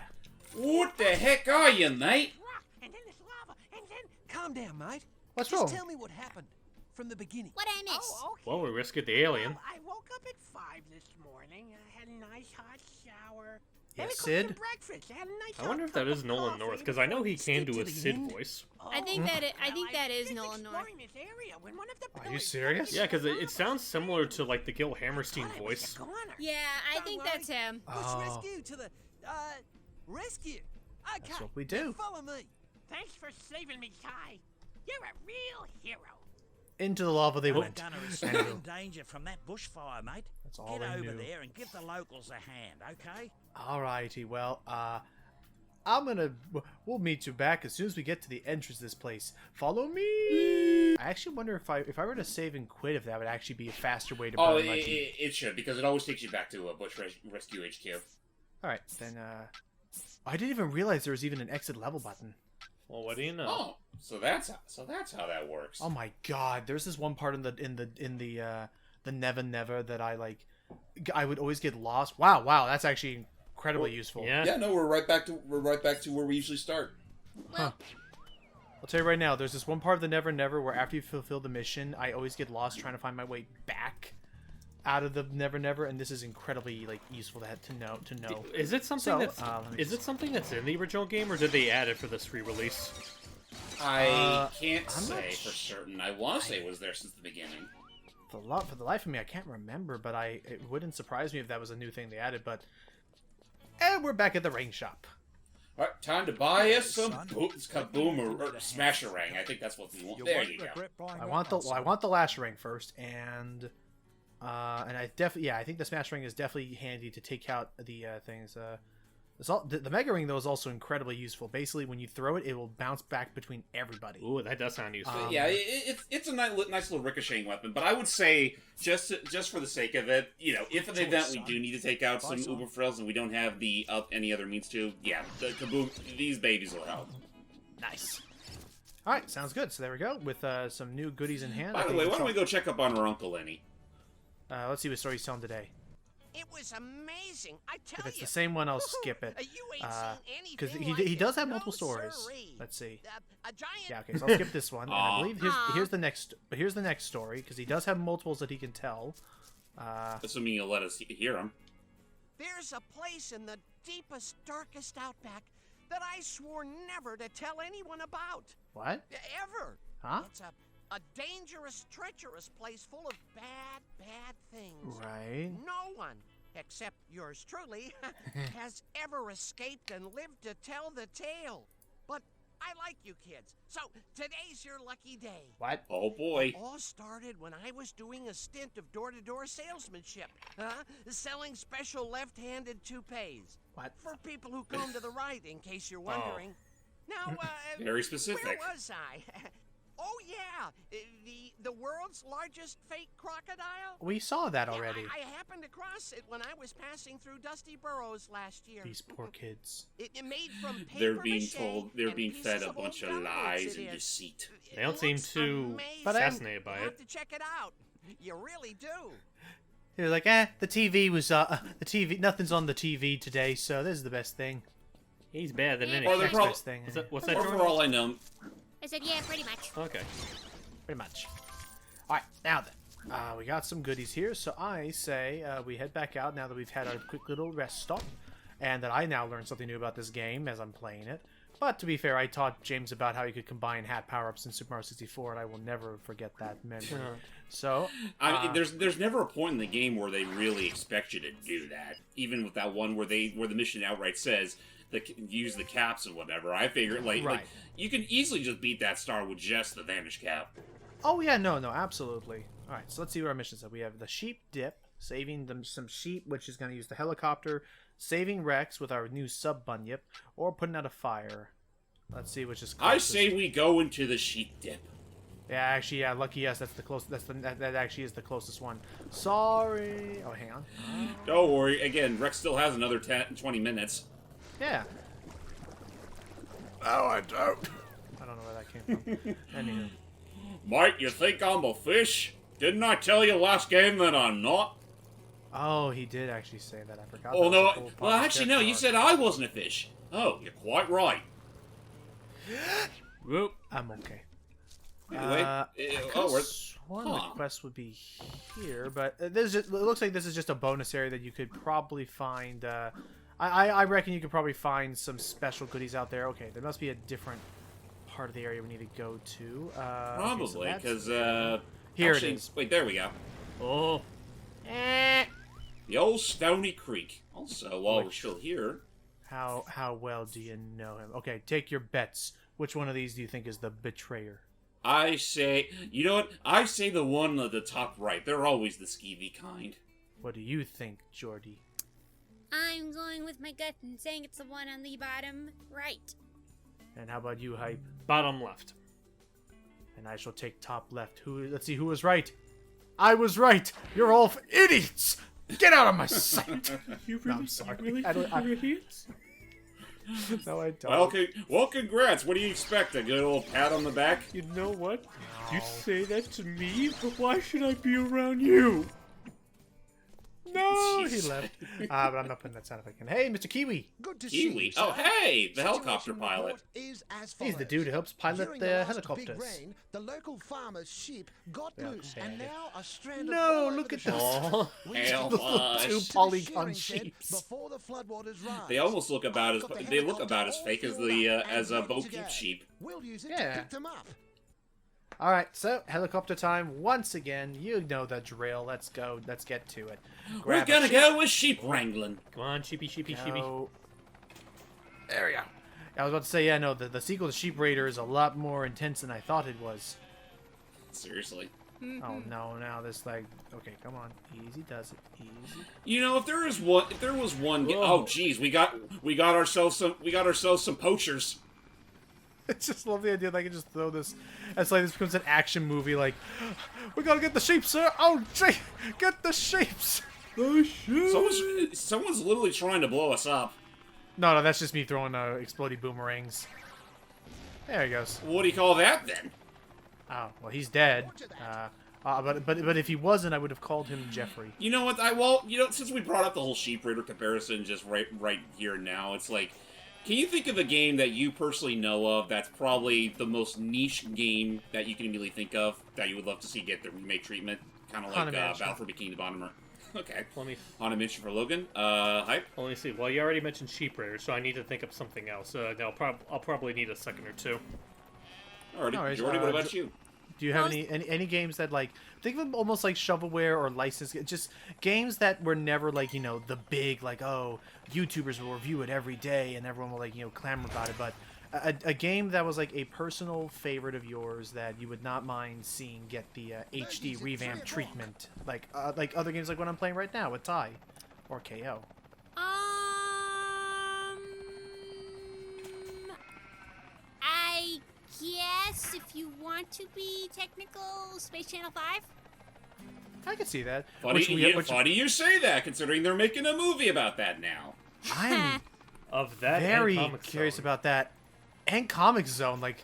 What the heck are you, mate? Rock, and then there's lava, and then... Calm down, mate. What's Just wrong? tell me what happened from the beginning. What I miss? Oh, okay. Well, we rescued the alien. Well, I woke up at 5 this morning. I had a nice hot shower. Yes, Then I cooked Sid? some breakfast. I had a nice I wonder hot if that cup is of Nolan coffee North, because I know he can Stick do to a the Sid end. voice. I think that is just Nolan North. exploring this area when one of the Are you pillars serious? Yeah, because it sounds similar to, like, the Gil Hammerstein thought I was voice. a goner. Yeah, I Don't think worry. that's him. Bush Oh. rescue to the, rescue. Okay. That's what we do. Follow me. Thanks for saving me, Ty. You're a real hero. Into the lava they We're went. gonna escape in danger from that bushfire, mate. That's all Get they over knew. there and give the locals a hand, okay? Alrighty, well, we'll meet you back as soon as we get to the entrance of this place. Follow me! I actually wonder if I were to save and quit, if that would actually be a faster way to burn Oh, my keep. it should, because it always takes you back to a Bush Rescue HQ. Alright, then, I didn't even realize there was even an exit level button. Well, what do you know? Oh, so that's how that works. Oh my god, there's this one part in the Never Never that I would always get lost. Wow, that's actually incredibly useful. Yeah. Yeah, no, we're right back to where we usually start. Huh. I'll tell you right now, there's this one part of the Never Never where after you fulfill the mission, I always get lost trying to find my way back out of the Never Never, and this is incredibly useful to know. Is it something So, that's is it something that's in the original game, or did they add it for this re-release? I can't I'm not say for certain. I want to say it was there since the beginning. For the life of me, I can't remember, but it wouldn't surprise me if that was a new thing they added. But and we're back at the ring shop. All right, time to buy us some kaboom or smasherang. I think that's what we want. There you go. I want the last ring first, and I definitely I think the smash ring is definitely handy to take out the things. The mega ring though is also incredibly useful. Basically, when you throw it, it will bounce back between everybody. Ooh, that does sound useful. Yeah, it's a nice little ricocheting weapon, but I would say just for the sake of it, if in the event we do need to take out some Uber frills and we don't have any other means to, yeah, the kaboom, these babies will help. Nice. All right, sounds good. So there we go with some new goodies in hand. By the way, why don't we go check up on our Uncle Lenny? Let's see what story he's telling today. It was amazing, I tell If you. it's the same one, I'll skip it. You ain't seen Because anything he like does it. have multiple No, stories. sirree. Let's see. A giant... Yeah, okay, so I'll skip this one. And I believe Aw. here's the next. But here's the next story because he does have multiples that he can tell. Assuming you'll let us hear them. There's a place in the deepest, darkest outback that I swore never to tell anyone about. What? Ever. Huh? It's a dangerous, treacherous place full of bad things. Right. No one, except yours truly, has ever escaped and lived to tell the tale. But I like you kids, so today's your lucky day. What? Oh boy. All started when I was doing a stint of door-to-door salesmanship, selling special left-handed toupees. What? For people who come to the right, in case you're wondering. Now, Very specific. where was I? Oh yeah, the world's largest fake crocodile. We saw that Yeah, already. I happened across it when I was passing through Dusty Burrows last year. These poor kids. It made from paper They're being mache told, they're and being fed pieces a of bunch old of gummies, lies it and is. deceit. They don't seem Looks too amazing. fascinated by You'll it. have to check it out. You really do. They're like, the TV was the TV. Nothing's on the TV today, so this is the best thing. He's better than Yeah, anything. Or they're Next probably, best thing. What's that, or Jordan? for all I know, I said, yeah, pretty much. Okay. Pretty much. All right, now then, we got some goodies here. So I say we head back out now that we've had our quick little rest stop, and that I now learned something new about this game as I'm playing it. But to be fair, I taught James about how you could combine hat power-ups in Super Mario 64, and I will never forget that memory. So, I mean, there's never a point in the game where they really expect you to do that. Even with that one where the mission outright says use the caps and whatever. I figured like you can easily just beat that star with just the vanish cap. Oh yeah, no, absolutely. All right, so let's see what our missions are. We have the sheep dip, saving them some sheep, which is going to use the helicopter, saving Rex with our new sub bunyip, or putting out a fire. Let's see which is closest. I say we go into the sheep dip. Yeah, actually, yeah, lucky us. That's the closest. That actually is the closest one. Sorry. Oh, hang on. Don't worry. Again, Rex still has another 20 minutes. Yeah. No, I don't. I don't know where that came from. Anywho. Mate, you think I'm a fish? Didn't I tell you last game that I'm not? Oh, he did actually say that. I forgot. Oh, no. Well, actually, no. You said I wasn't a fish. Oh, you're quite right. Whoop. I'm okay. Anyway, One of the quests would be here, but it looks like this is just a bonus area that you could probably find. I reckon you could probably find some special goodies out there. Okay, there must be a different part of the area we need to go to. Probably, because here it is. Wait, there we go. Oh. The old Stony Creek. Also, while we're still here, how well do you know him? Okay, take your bets. Which one of these do you think is the betrayer? I say, you know what? I say the one at the top right. They're always the skeevy kind. What do you think, Jordy? I'm going with my gut and saying it's the one on the bottom right. And how about you, Hype? Bottom left. And I shall take top left. Let's see who was right. I was right. You're all idiots. Get out of my sight. You really? No, I'm sorry. You really? You're idiots? No, I don't. Well, congrats. What do you expect? A good old pat on the back? You know what? You say that to me, but why should I be around you? No, he left. But I'm not putting that sound effect in. Hey, Mr. Kiwi. Good to Kiwi. see you, Oh, sir. hey, the helicopter Situation pilot. report is as He's the follows. dude who helps pilot During the last helicopters. Big rain, the local farmer's sheep got Yeah, loose bad. and now are stranded No, all over look the at those. shore. Oh, We hell, took the uh, sheep two to the polygon shearing shed sheeps. before the floodwaters rise. They almost look about as I've got the they look helicopter about as all fake as filled the up as and Bo ready to Peep go. sheep. We'll use it Yeah. to pick them up. All right, so helicopter time once again. You know the drill. Let's go. Let's get to it. We're Grab a gonna sheep. go with sheep wrangling. come on, sheepy, sheepy, sheepy. Go. There we go. I was about to say, yeah, no, the sequel to Sheep Raider is a lot more intense than I thought it was. Seriously. Oh no, now this like, okay, come on, easy does it, easy. You know, if there was one, Whoa. oh geez, we got ourselves some poachers. It's just love the idea that I can just throw this. It's like this becomes an action movie. Like, we gotta get the sheep, sir. Oh, gee, get the sheeps. The sheep. Someone's literally trying to blow us up. No, that's just me throwing exploding boomerangs. There he goes. What do you call that then? Oh, well, he's dead. But if he wasn't, I would have called him Jeffrey. You know what? Since we brought up the whole Sheep Raider comparison just right here and now, it's like, can you think of a game that you personally know of that's probably the most niche game that you can immediately think of that you would love to see get the remake treatment? Kind of like Battle for Bikini Bottom. Okay. On a mention for Logan. Hype? Let me see. Well, you already mentioned Sheep Raider, so I need to think of something else. I'll probably need a second or two. Alrighty. No worries, Jordy, what about you? Do you have any games that, like, think of them almost like shovelware or licensed, just games that were never, like, you know, the big, like, oh, YouTubers will review it every day and everyone will, like, you know, clamor about it, but a game that was, like, a personal favorite of yours that you would not mind seeing get the HD revamp treatment, like other games like what I'm playing right now with Ty or KO. I guess if you want to be technical, Space Channel 5? I could see that. Funny you say that, considering they're making a movie about that now. I'm Of that, very and Comic curious Zone. about that. And Comic Zone, like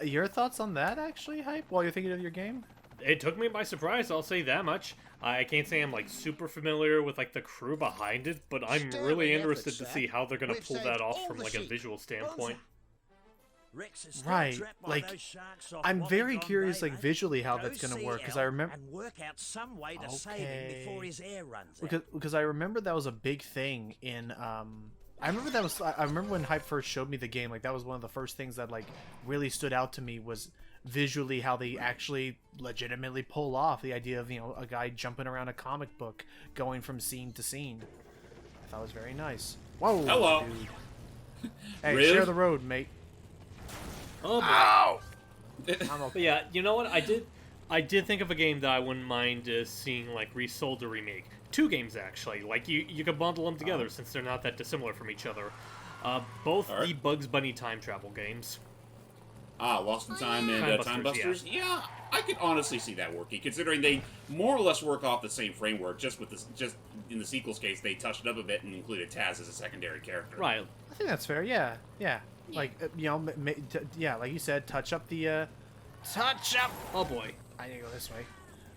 your thoughts on that, actually, Hype, while you're thinking of your game? It took me by surprise, I'll say that much. I can't say I'm, like, super familiar with, like, the crew behind it, but I'm really interested to see how they're gonna pull that off from, like, a visual standpoint. Rex is still Right, trapped by like, those sharks off I'm very Wobbegong curious, Bay, like, mate. visually how Go that's gonna see work, because Al I remember... and work out some way to save him before his air runs out. Because I remember that was a big thing I remember that was. I remember when Hype first showed me the game. Like that was one of the first things that like really stood out to me was visually how they actually legitimately pull off the idea of a guy jumping around a comic book, going from scene to scene. I thought it was very nice. Whoa, Hello. dude. Hey, Rude. share the road, mate. Oh boy. Ow! But yeah, you know what? I did think of a game that I wouldn't mind seeing like resold or remake. 2 games actually. Like you could bundle them together since they're not that dissimilar from each other. Both the Bugs Bunny time travel games. Lost in Time and Time Time Busters, Busters. Yeah, I could honestly see that working, considering they more or less work off the same framework. Just in the sequel's case, they touched it up a bit and included Taz as a secondary character. Right. I think that's fair. Yeah. Like like you said, touch up the touch up. Oh boy. I need to go this way.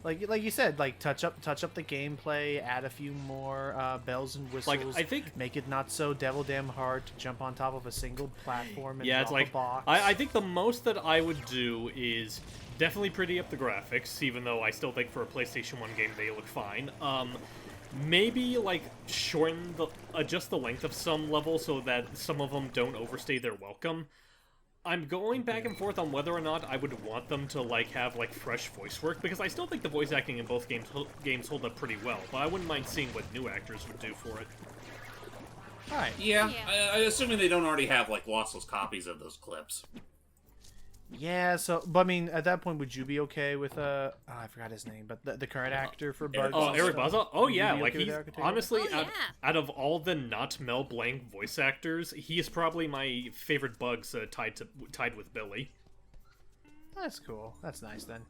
Like you said, like touch up the gameplay, add a few more bells and whistles. Like, I think make it not so devil damn hard to jump on top of a single platform and yeah, it's drop like a box. I think the most that I would do is definitely pretty up the graphics, even though I still think for a PlayStation 1 game they look fine. Maybe like adjust the length of some levels so that some of them don't overstay their welcome. I'm going back and forth on whether or not I would want them to like have like fresh voice work, because I still think the voice acting in both games hold up pretty well, but I wouldn't mind seeing what new actors would do for it. Alright. Yeah, assuming they don't already have like lossless copies of those clips. Yeah, so but I mean, at that point, would you be okay with I forgot his name, but the current actor for Bugs? Oh, Eric Bozza? Oh yeah, like he's he's honestly out of all the not Mel Blanc voice actors, he is probably my favorite Bugs tied with Billy. That's cool. That's nice then.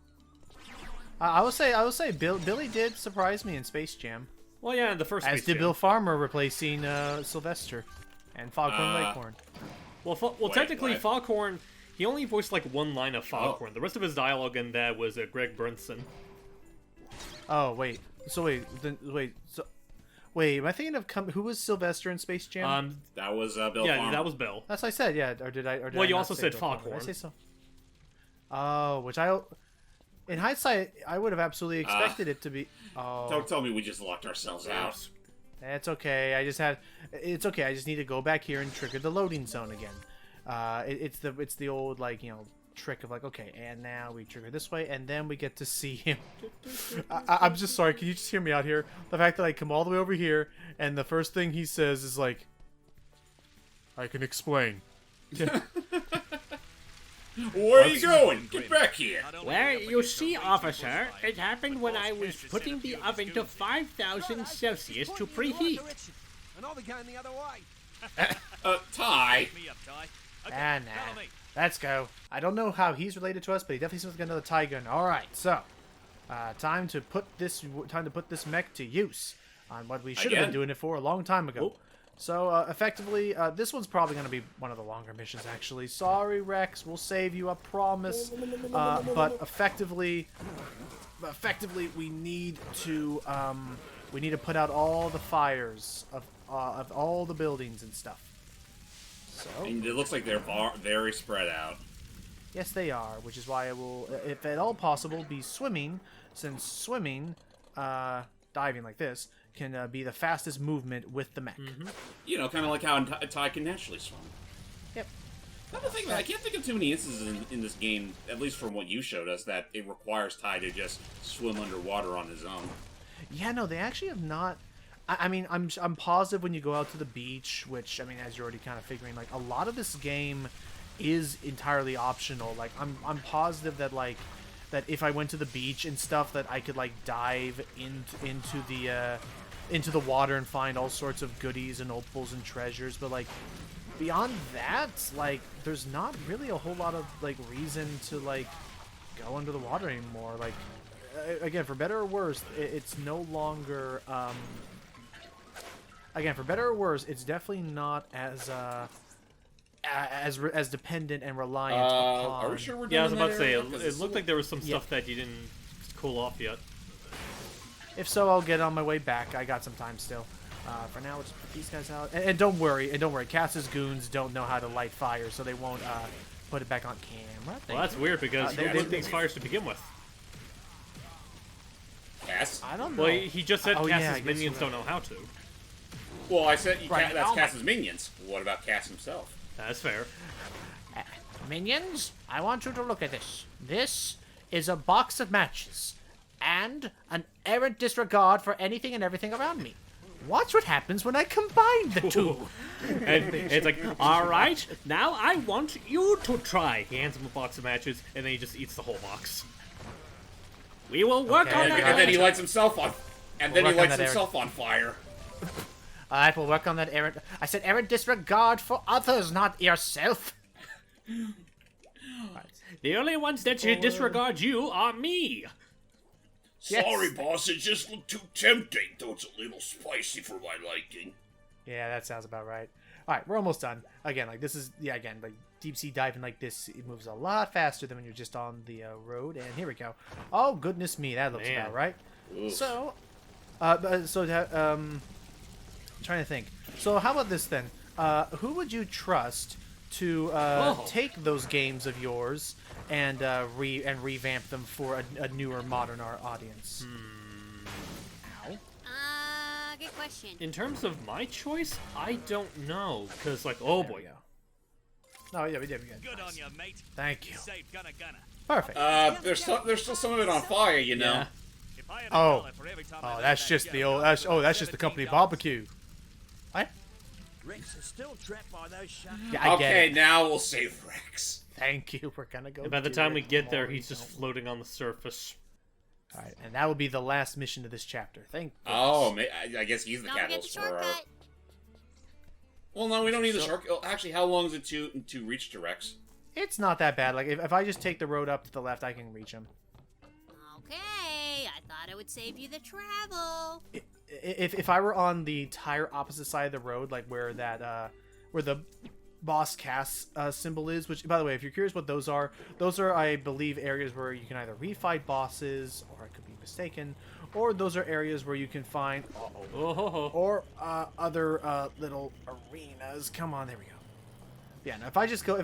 I will say Billy did surprise me in Space Jam. Well, yeah, in the first. As Space did Jam. Bill Farmer replacing Sylvester and Foghorn Leghorn. Well, technically, Foghorn. He only voiced like one line of Foghorn. The rest of his dialogue in that was Greg Bernson. Oh wait, am I thinking of who was Sylvester in Space Jam? That was Bill. Yeah, Farmer. that was Bill. That's what I said. Yeah, or did I? Or did well, I you not also say said Bill Farmer? Foghorn. Did I say so? Oh, which in hindsight, I would have absolutely expected it to be. Oh, don't tell me we just locked ourselves out. It's okay. It's okay. I just need to go back here and trigger the loading zone again. It's the old trick of like, okay, and now we trigger this way, and then we get to see him. I'm just sorry. Can you just hear me out here? The fact that I come all the way over here, and the first thing he says is like, "I can explain." Where are you going? Get back here! Well, you see, officer, it happened when I was putting the oven to 5,000 Celsius to preheat. And I'll be going the other way. Ty. Nah. Let's go. I don't know how he's related to us, but he definitely seems like another Ty gun. All right, so time to put this mech to use on what we should have been doing it for a long time ago. So effectively, this one's probably going to be one of the longer missions. Actually, sorry, Rex, we'll save you, I promise. But effectively, we need to put out all the fires of all the buildings and stuff. So, and it looks like they're very spread out. Yes, they are, which is why I will, if at all possible, be swimming, since swimming, diving like this, can be the fastest movement with the mech. You know, kind of like how Ty can naturally swim. Yep. Another thing, I can't think of too many instances in this game, at least from what you showed us, that it requires Ty to just swim underwater on his own. Yeah, no, they actually have not. I mean, I'm positive when you go out to the beach, which, I mean, as you're already kind of figuring, like, a lot of this game is entirely optional. Like, I'm positive that, like, that if I went to the beach and stuff, that I could, like, dive into the water and find all sorts of goodies and opals and treasures. But, like, beyond that, like, there's not really a whole lot of, like, reason to, like, go under the water anymore. Like, again, for better or worse, it's no longer, again, for better or worse, it's definitely not as dependent and reliant upon. Are we sure we're doing Yeah, I was about to say, that? it looked like there was some stuff that you didn't cool off yet. If so, I'll get on my way back. I got some time still. For now, let's put these guys out. And don't worry, Cass's goons don't know how to light fire, so they won't put it back on camera. Well, that's weird, because they lit these fires to begin with. Cass? I don't know. Well, he just said Cass's yeah, minions don't know how to. Well, I said Right. that's Cass's minions. What about Cass himself? That's fair. Minions, I want you to look at this. This is a box of matches and an errant disregard for anything and everything around me. Watch what happens when I combine the two. And it's like, all right, now I want you to try. He hands him a box of matches, and then he just eats the whole box. We will work on that. And then he lights himself on. And then he We'll work on lights that, himself on fire. Alright, we'll work on that errant... I said errant disregard for others, not yourself. The only ones that should disregard you are me. Sorry, boss, it just looked too tempting, though it's a little spicy for my liking. Yeah, that sounds about right. Alright, we're almost done. Again, like, this is... Yeah, again, like, deep sea diving like this, it moves a lot faster than when you're just on the road. And here we go. Oh, goodness me, that looks about right. Oof. So... I'm trying to think. So how about this then? Who would you trust to take those games of yours and revamp them for a newer, modern audience? Good question. In terms of my choice, I don't know, because like, oh boy. No, yeah, we did. Good on you, mate. Thank you. Saved gunna. Perfect. There's still some of it on fire, you know. Yeah. If I had a Oh, dollar for every time I oh, let that's that just go, the old. I'd That's just the company $17. barbecue. What? Rex is still trapped by those sharks. Yeah, I get Okay, it. now we'll save Rex. Thank you. We're gonna go. And by the do time it we get there, tomorrow. he's just floating on the surface. All right, and that will be the last mission of this chapter. Thank. Oh, I guess he's the Don't forget the catalyst for our... shortcut. Well, no, we don't need the shortcut. Oh, actually, how long is it to reach to Rex? It's not that bad. Like if I just take the road up to the left, I can reach him. Okay, I thought it would save you the travel. If I were on the entire opposite side of the road, like where that where the boss Cass symbol is, which by the way, if you're curious what those are I believe areas where you can either refight bosses, or I could be mistaken, or those are areas where you can find or other little arenas. Come on, there we go. Yeah, no, if I just go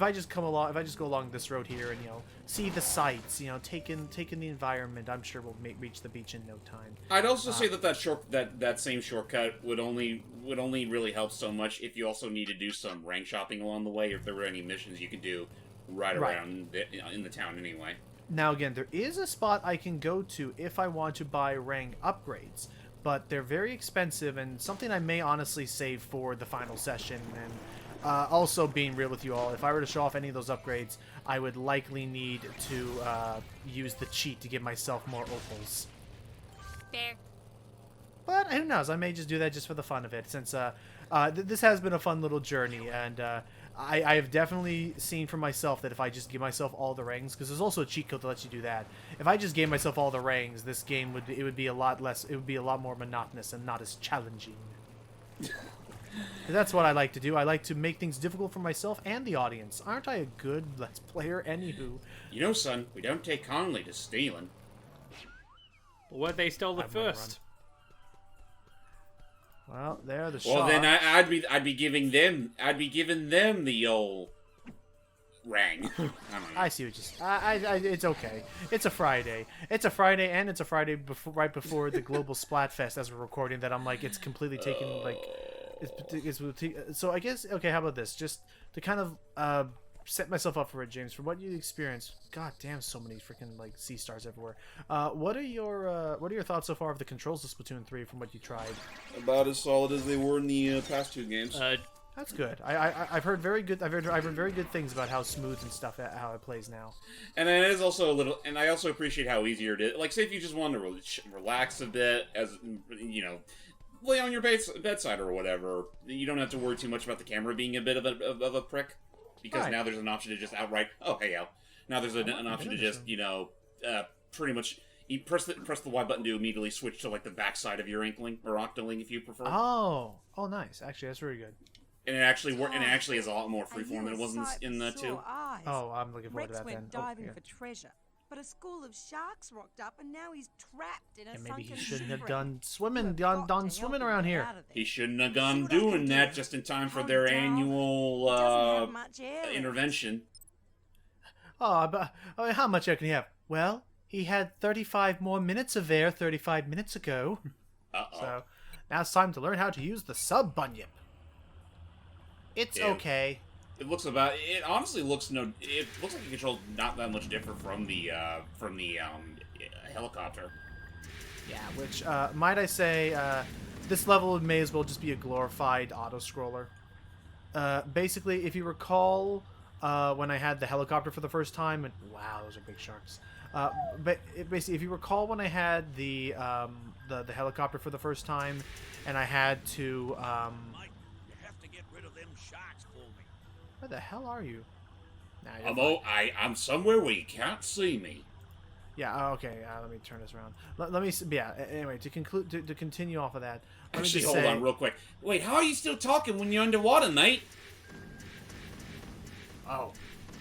along this road here and see the sights, take in the environment, I'm sure we'll reach the beach in no time. I'd also say that same shortcut would only really help so much if you also need to do some rank shopping along the way, or if there were any missions you could do right around in the town anyway. Now again, there is a spot I can go to if I want to buy rank upgrades, but they're very expensive and something I may honestly save for the final session. And also, being real with you all, if I were to show off any of those upgrades, I would likely need to use the cheat to give myself more opals. Fair. But who knows? I may just do that just for the fun of it, since this has been a fun little journey, and I have definitely seen for myself that if I just give myself all the rings, because there's also a cheat code that lets you do that. If I just gave myself all the rings, this game would be a lot more monotonous and not as challenging. That's what I like to do. I like to make things difficult for myself and the audience. Aren't I a good Let's Player? Anywho. You know, son, we don't take kindly to stealing. What they stole the first? Well, they're the Well, sharks. then I'd be giving them the old rang. I see what you say. It's okay. It's a Friday. It's a Friday, and it's a Friday right before the Global Splatfest as we're recording. That I'm like, it's completely taken like. So I guess, okay, how about this? Just to kind of set myself up for it, James, from what you experienced. God damn, so many freaking like sea stars everywhere. What are your thoughts so far of the controls of Splatoon 3 from what you tried? About as solid as they were in the past two games. That's good. I've heard very good. I've heard very good things about how smooth and stuff how it plays now. And it is also a little. And I also appreciate how easier it is. Like, say if you just want to relax a bit, as lay on your bedside or whatever. You don't have to worry too much about the camera being a bit of a prick, because now there's an option to just outright. Oh, hey, Al. Now there's an option to just pretty much. You press the Y button to immediately switch to like the backside of your inkling or octoling if you prefer. Oh, nice. Actually, that's really good. And it actually is a lot more freeform than it was in the 2. Oh, I'm looking forward to Rex that went then. diving for treasure, but a school of sharks rocked up, and now he's trapped in a And maybe he sunken shouldn't have shipwreck. done swimming around here. He shouldn't have gone doing that just in time for their annual intervention. Oh, but how much air can he have? Well, he had 35 more minutes of air 35 minutes ago. Uh-oh. So Now it's time to learn how to use the sub bunyip. It's Yeah. okay. It looks about. It honestly looks no. It looks like it controls not that much different from the helicopter. Yeah, which might I say, this level may as well just be a glorified auto scroller. Basically, if you recall, when I had the helicopter for the first time, and wow, those are big sharks. But basically, if you recall when I had the helicopter for the first time, and I had to Mate, you have to get rid of them sharks for me. where the hell are you? Nah, you're fine. I'm somewhere where you can't see me. Yeah. Okay. Let me turn this around. Let me. Yeah. Anyway, to conclude, to continue off of that. Let me Actually, just hold say, on real quick. Wait, how are you still talking when you're underwater, mate? Oh,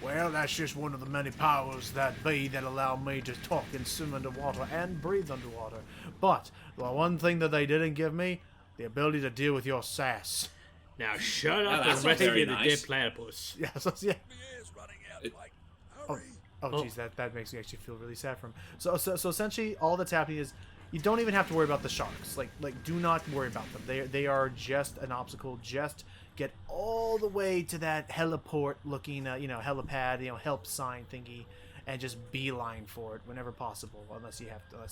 well, that's just one of the many powers that be that allow me to talk and swim underwater and breathe underwater. But the one thing that they didn't give me, the ability to deal with your sass. Now shut Oh, up that and sounds rescue very the nice. dead platypus. Yeah. So, yeah. The air's running out, It- mate. Oh, Hurry. jeez, that makes me actually feel really sad for him. So essentially, all that's happening is you don't even have to worry about the sharks. Like, do not worry about them. They are just an obstacle. Just get all the way to that heliport looking, helipad, help sign thingy, and just beeline for it whenever possible. Unless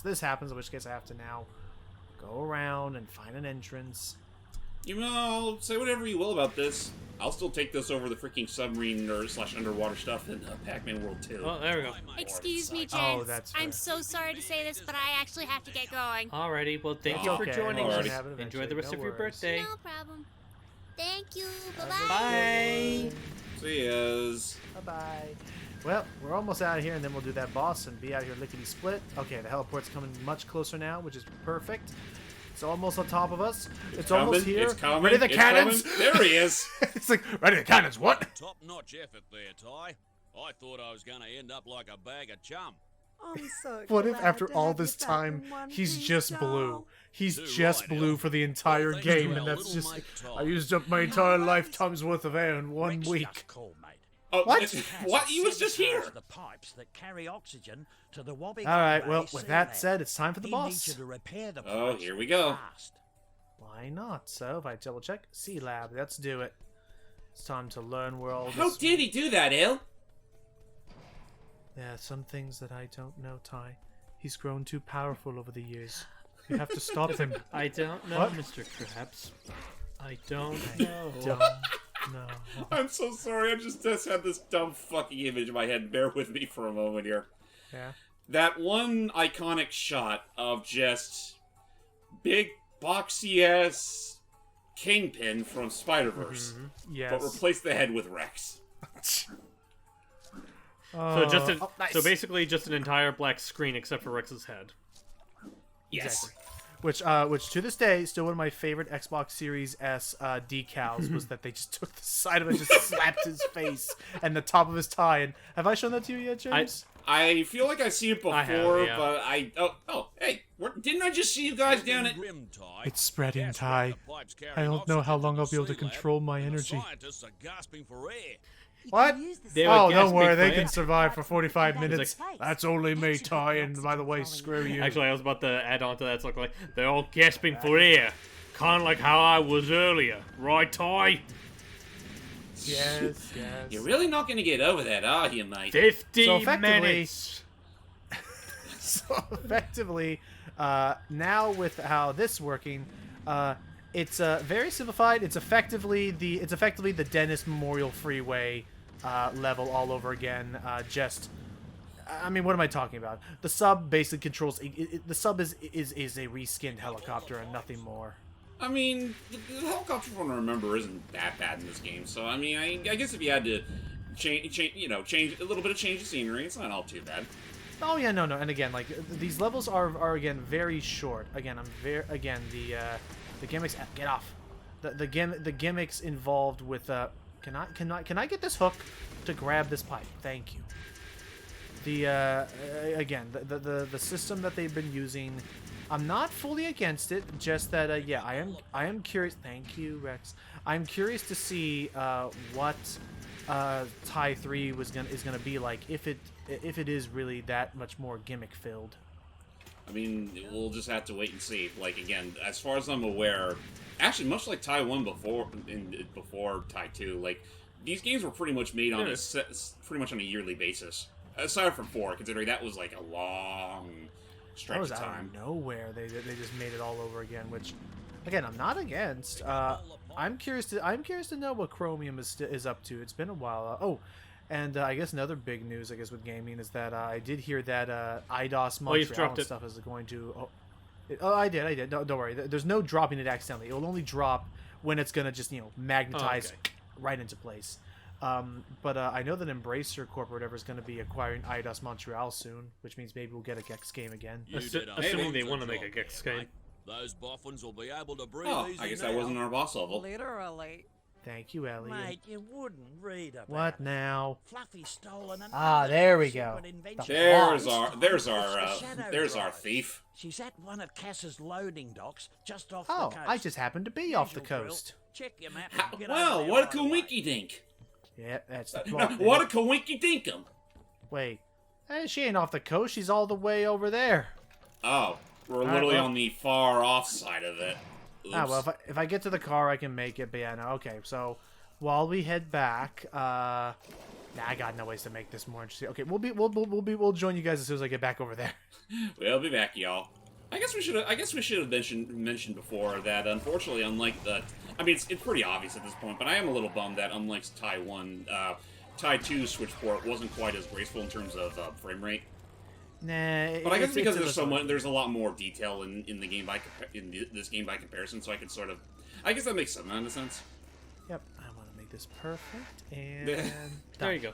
this happens, in which case I have to now go around and find an entrance. You know, say whatever you will about this. I'll still take this over the freaking submarine or / underwater stuff in Pac-Man World 2. Oh, there we go. Excuse me, gents. Oh, that's fair. I'm so sorry to say this, but I actually have to get going. Alrighty, well, thank It's you for okay. joining We'll us. have it Enjoy eventually. the rest No of your worries. birthday. No problem. Thank you. Bye-bye. Bye. See yas. Bye-bye. Well, we're almost out of here, and then we'll do that boss and be out here lickety-split. Okay, the heliport's coming much closer now, which is perfect. It's almost on top of us. It's almost here. It's coming. Ready the it's cannons? Coming. There he is. It's like, ready the cannons, what? Top-notch effort there, Ty. I thought I was going to end up like a bag of chum. I'm so What if glad after to all have this you back time, in one he's piece, just doll. blue? He's Too just right, blue Al. for the entire Thanks game, to and our that's little just... mate, Ty. I used up my entire lifetime's worth of air in one Rex week. just called, mate. Oh, What? What? He was just here. The pipes that carry oxygen to the Wobbing All right, Bay well, with that sealand. said, it's time for the He boss. needs you to repair the Oh, pipes here we go. fast. Why not? So, if I double check, C-Lab, let's do it. It's time to learn where all How this... did he do that, Il? There are some things that I don't know, Ty. He's grown too powerful over the years. You have to stop him. I don't know, What? Mr. Krabs. I don't know. Don't know. I'm so sorry. I just had this dumb fucking image in my head. Bear with me for a moment here. Yeah. That one iconic shot of just big boxy ass Kingpin from Spider-Verse, Yes. but replace the head with Rex. So just nice. so basically just an entire black screen except for Rex's head. Yes. Which to this day, still one of my favorite Xbox Series S decals was that they just took the side of it and just slapped his face and the top of his tie. And have I shown that to you yet, James? I feel like I've seen it before, I have, yeah. but hey, didn't I just see you guys down at? Grim, Ty. It's spreading, Gas Ty. from the pipes I carrying don't know how oxygen long to I'll the be able to sea lab, control my and the energy. Scientists are gasping for air. You What? can use the They sub were Oh, don't gasping worry, they for can it. survive for 45 That's minutes. like- That's only me, Ty, and by the way, screw you. Actually, I was about to add on to that. It's like they're all gasping for air, kind of like how I was earlier, right, Ty? Yes, yes. You're really not going to get over that, are you, mate? 50 So effectively- minutes. So effectively, now with how this working, it's very simplified. It's effectively the Dennis Memorial Freeway level all over again. I mean, what am I talking about? The sub basically controls. The sub is a reskinned helicopter and nothing more. I mean, the helicopter, from what I remember, isn't that bad in this game. So, I mean, I guess if you had to change a little bit of change of scenery, it's not all too bad. Oh yeah, no, and again, like these levels are again very short. Again, the gimmicks. Get off. The gimmicks involved with Can I get this hook to grab this pipe? Thank you. The system that they've been using, I'm not fully against it. Just that I am curious. Thank you, Rex. I'm curious to see what Tie 3 is gonna be like if it is really that much more gimmick filled. I mean, we'll just have to wait and see. Like, again, as far as I'm aware, actually, much like Tai 1 before Tai 2, like, these games were pretty much made on pretty much on a yearly basis. Aside from 4, considering that was like a long stretch of time. Out of nowhere. They just made it all over again, which, again, I'm not against. I'm curious to know what Chromium is up to. It's been a while. And I guess another big news, I guess, with gaming is that I did hear that IDOS Montreal and stuff is going to. I did. Don't worry. There's no dropping it accidentally. It will only drop when it's gonna just magnetize right into place. But I know that Embracer Corp or whatever is going to be acquiring IDOS Montreal soon, which means maybe we'll get a Gex game again. Assuming they want to make a Gex game. Those boffins will be able to breathe easy I guess that wasn't our boss level. Literally. Thank you, Elliot. Mate, you wouldn't read about What now? Fluffy stolen There we go. There's our thief. She's at one of Cass's loading docks just off the coast. I just happened to be off the coast. Check your map. Well, what a coinky dink. Yeah, that's the plot. What a coinky dinkum. Wait, she ain't off the coast. She's all the way over there. Oh, we're literally on the far off side of it. Oops. Well, if I get to the car, I can make it. But yeah, no, okay. So while we head back, I got no ways to make this more interesting. Okay, we'll join you guys as soon as I get back over there. We'll be back, y'all. I guess we should have mentioned before that unfortunately, unlike the, I mean, it's pretty obvious at this point, but I am a little bummed that unlike Tai 1, Tai 2 switch port wasn't quite as graceful in terms of frame rate. Nah, but I guess because there's a lot more detail in the game this game by comparison, so I can sort of, I guess that makes some amount of sense. Yep, I want to make this perfect and there you go.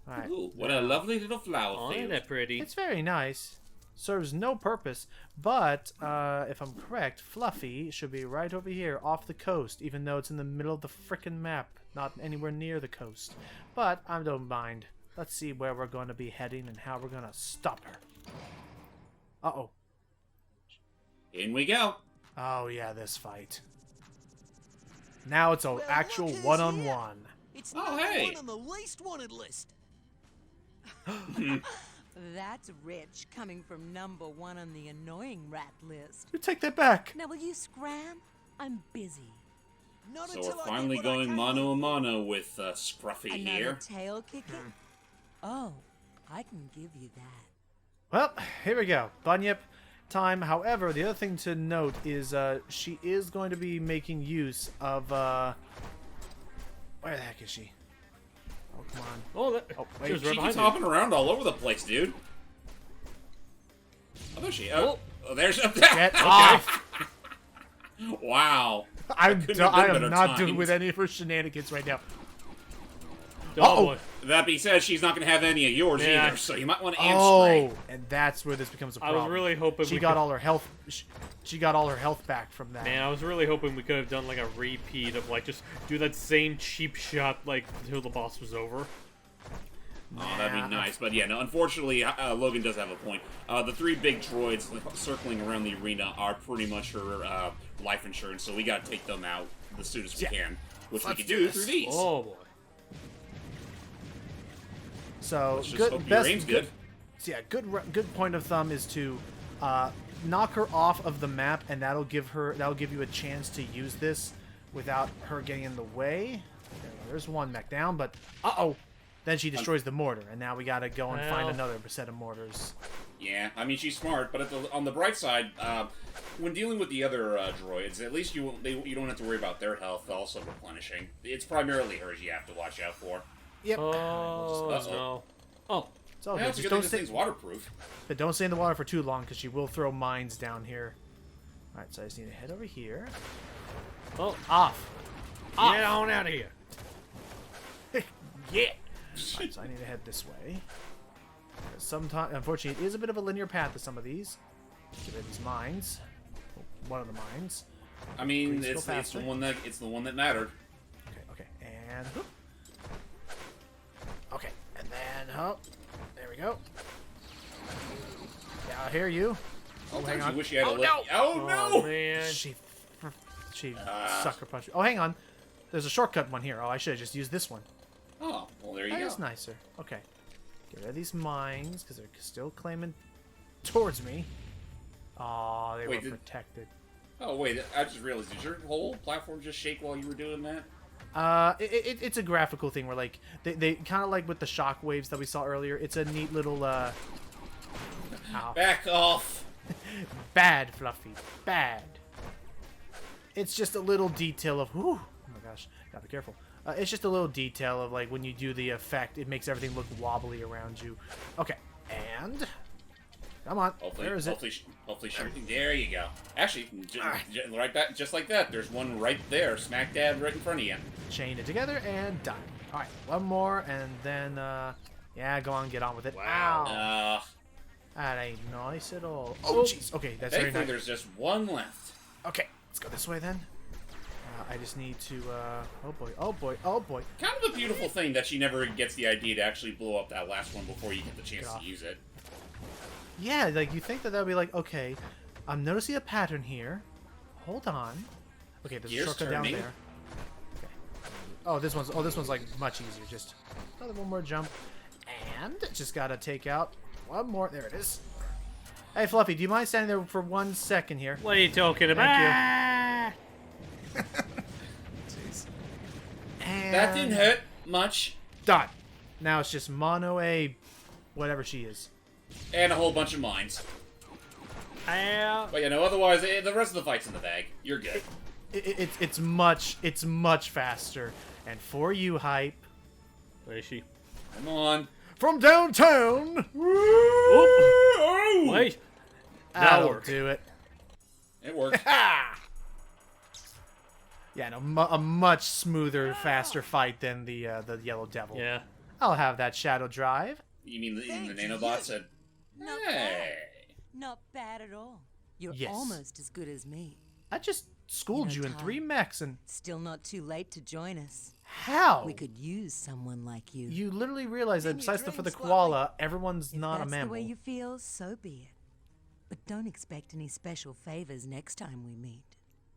All right. Ooh, what a lovely little flower field. Isn't that pretty? It's very nice. Serves no purpose, but if I'm correct, Fluffy should be right over here off the coast, even though it's in the middle of the frickin' map, not anywhere near the coast. But I don't mind. Let's see where we're going to be heading and how we're going to stop her. Uh-oh. In we go. Oh, yeah, this fight. Now it's an actual one-on-one. It's oh, number hey. 1 on the least wanted list. That's rich coming from number 1 on the annoying rat list. You take that back. Now will you scram? I'm busy. Not So until we're I finally get what I going came mano a mano with Scruffy Another here. tail kicking? Oh, I can give you that. Well, here we go. Bunyip time. However, the other thing to note is she is going to be making use of... where the heck is she? Oh, come on. Oh, wait. She keeps hopping around all over the place, dude. Oh, there's she. Oh, there's... Get off! Wow. I am not doing with any of her shenanigans right now. Oh, that being said, she's not going to have any of yours either, so you might want to aim straight. And that's where this becomes a problem. I was really hoping she got all her health. She got all her health back from that. Man, I was really hoping we could have done like a repeat of like just do that same cheap shot like until the boss was over. Oh, that'd be nice. But yeah, no, unfortunately, Logan does have a point. The 3 big droids circling around the arena are pretty much her life insurance, so we gotta take them out as soon as we can, which we can do through these. Oh boy. So good. So yeah, good point of thumb is to knock her off of the map, and that'll give you a chance to use this without her getting in the way. There's one mech down, but then she destroys the mortar, and now we gotta go and find another set of mortars. Yeah, I mean she's smart, but on the bright side, when dealing with the other droids, at least you don't have to worry about their health also replenishing. It's primarily hers you have to watch out for. Yep. Oh no. Oh. It's all Yeah, good. just don't stay waterproof. But don't stay in the water for too long, because she will throw mines down here. All right, so I just need to head over here. Oh, off. Get on out of here. Yeah. Right, so I need to head this way. Sometimes, unfortunately, it is a bit of a linear path to some of these. Get rid of these mines. One of the mines. I mean, it's the one that mattered. Okay, and okay, and then there we go. Yeah, I hear you. Oh, hang on. You wish you had Oh no! Man. She sucker punched me. Oh, hang on. There's a shortcut one here. Oh, I should have just used this one. Oh, well, there you go. That's nicer. Okay. Get rid of these mines, because they're still claiming towards me. Oh, they Wait, were protected. Oh, wait, I just realized, did your whole platform just shake while you were doing that? It's a graphical thing where, like, they kind of like with the shock waves that we saw earlier. It's a neat little, Ow. Back off! Bad, Fluffy. Bad. It's just a little detail of, whew, oh my gosh, gotta be careful. It's just a little detail of, like, when you do the effect, it makes everything look wobbly around you. Okay, and... Come on, where is it? Hopefully shooting. There you go. Actually, right back, just like that. There's one right there, smack dab right in front of you. Chain it together and done. All right, one more, and then, yeah, go on, get on with it. Wow. That ain't nice at all. Oh, jeez. Okay, that's very nice. There's just one left. Okay, let's go this way then. I just need to, oh boy, oh boy, oh boy. Kind of a beautiful thing that she never gets the idea to actually blow up that last one before you get the chance to use it. Yeah, like, you think that would be like, okay, I'm noticing a pattern here. Hold on. Okay, there's a shortcut down there. Okay. Oh, this one's like much easier. Just another one more jump. And just gotta take out one more. There it is. Hey, Fluffy, do you mind standing there for 1 second here? What are you talking about? Thank you. Jeez. And That didn't hurt much. done. Now it's just Mono A, whatever she is. And a whole bunch of mines. But you know, otherwise, the rest of the fight's in the bag. You're good. It's much faster. And for you, Hype. Where is she? Come on. From downtown. Oh, wait. That'll do it. It worked. Yeah, no, a much smoother, faster fight than the Yellow Devil. Yeah. I'll have that Shadow Drive. You mean the nanobot said, Not hey. bad. Not bad at all. You're Yes. almost as good as me. I just schooled you in 3 mechs and... Still not too late to join us. How? We could use someone like you. You literally realize that besides for the koala, everyone's not a If that's mammal. the way you feel, so be it. But don't expect any special favors next time we meet.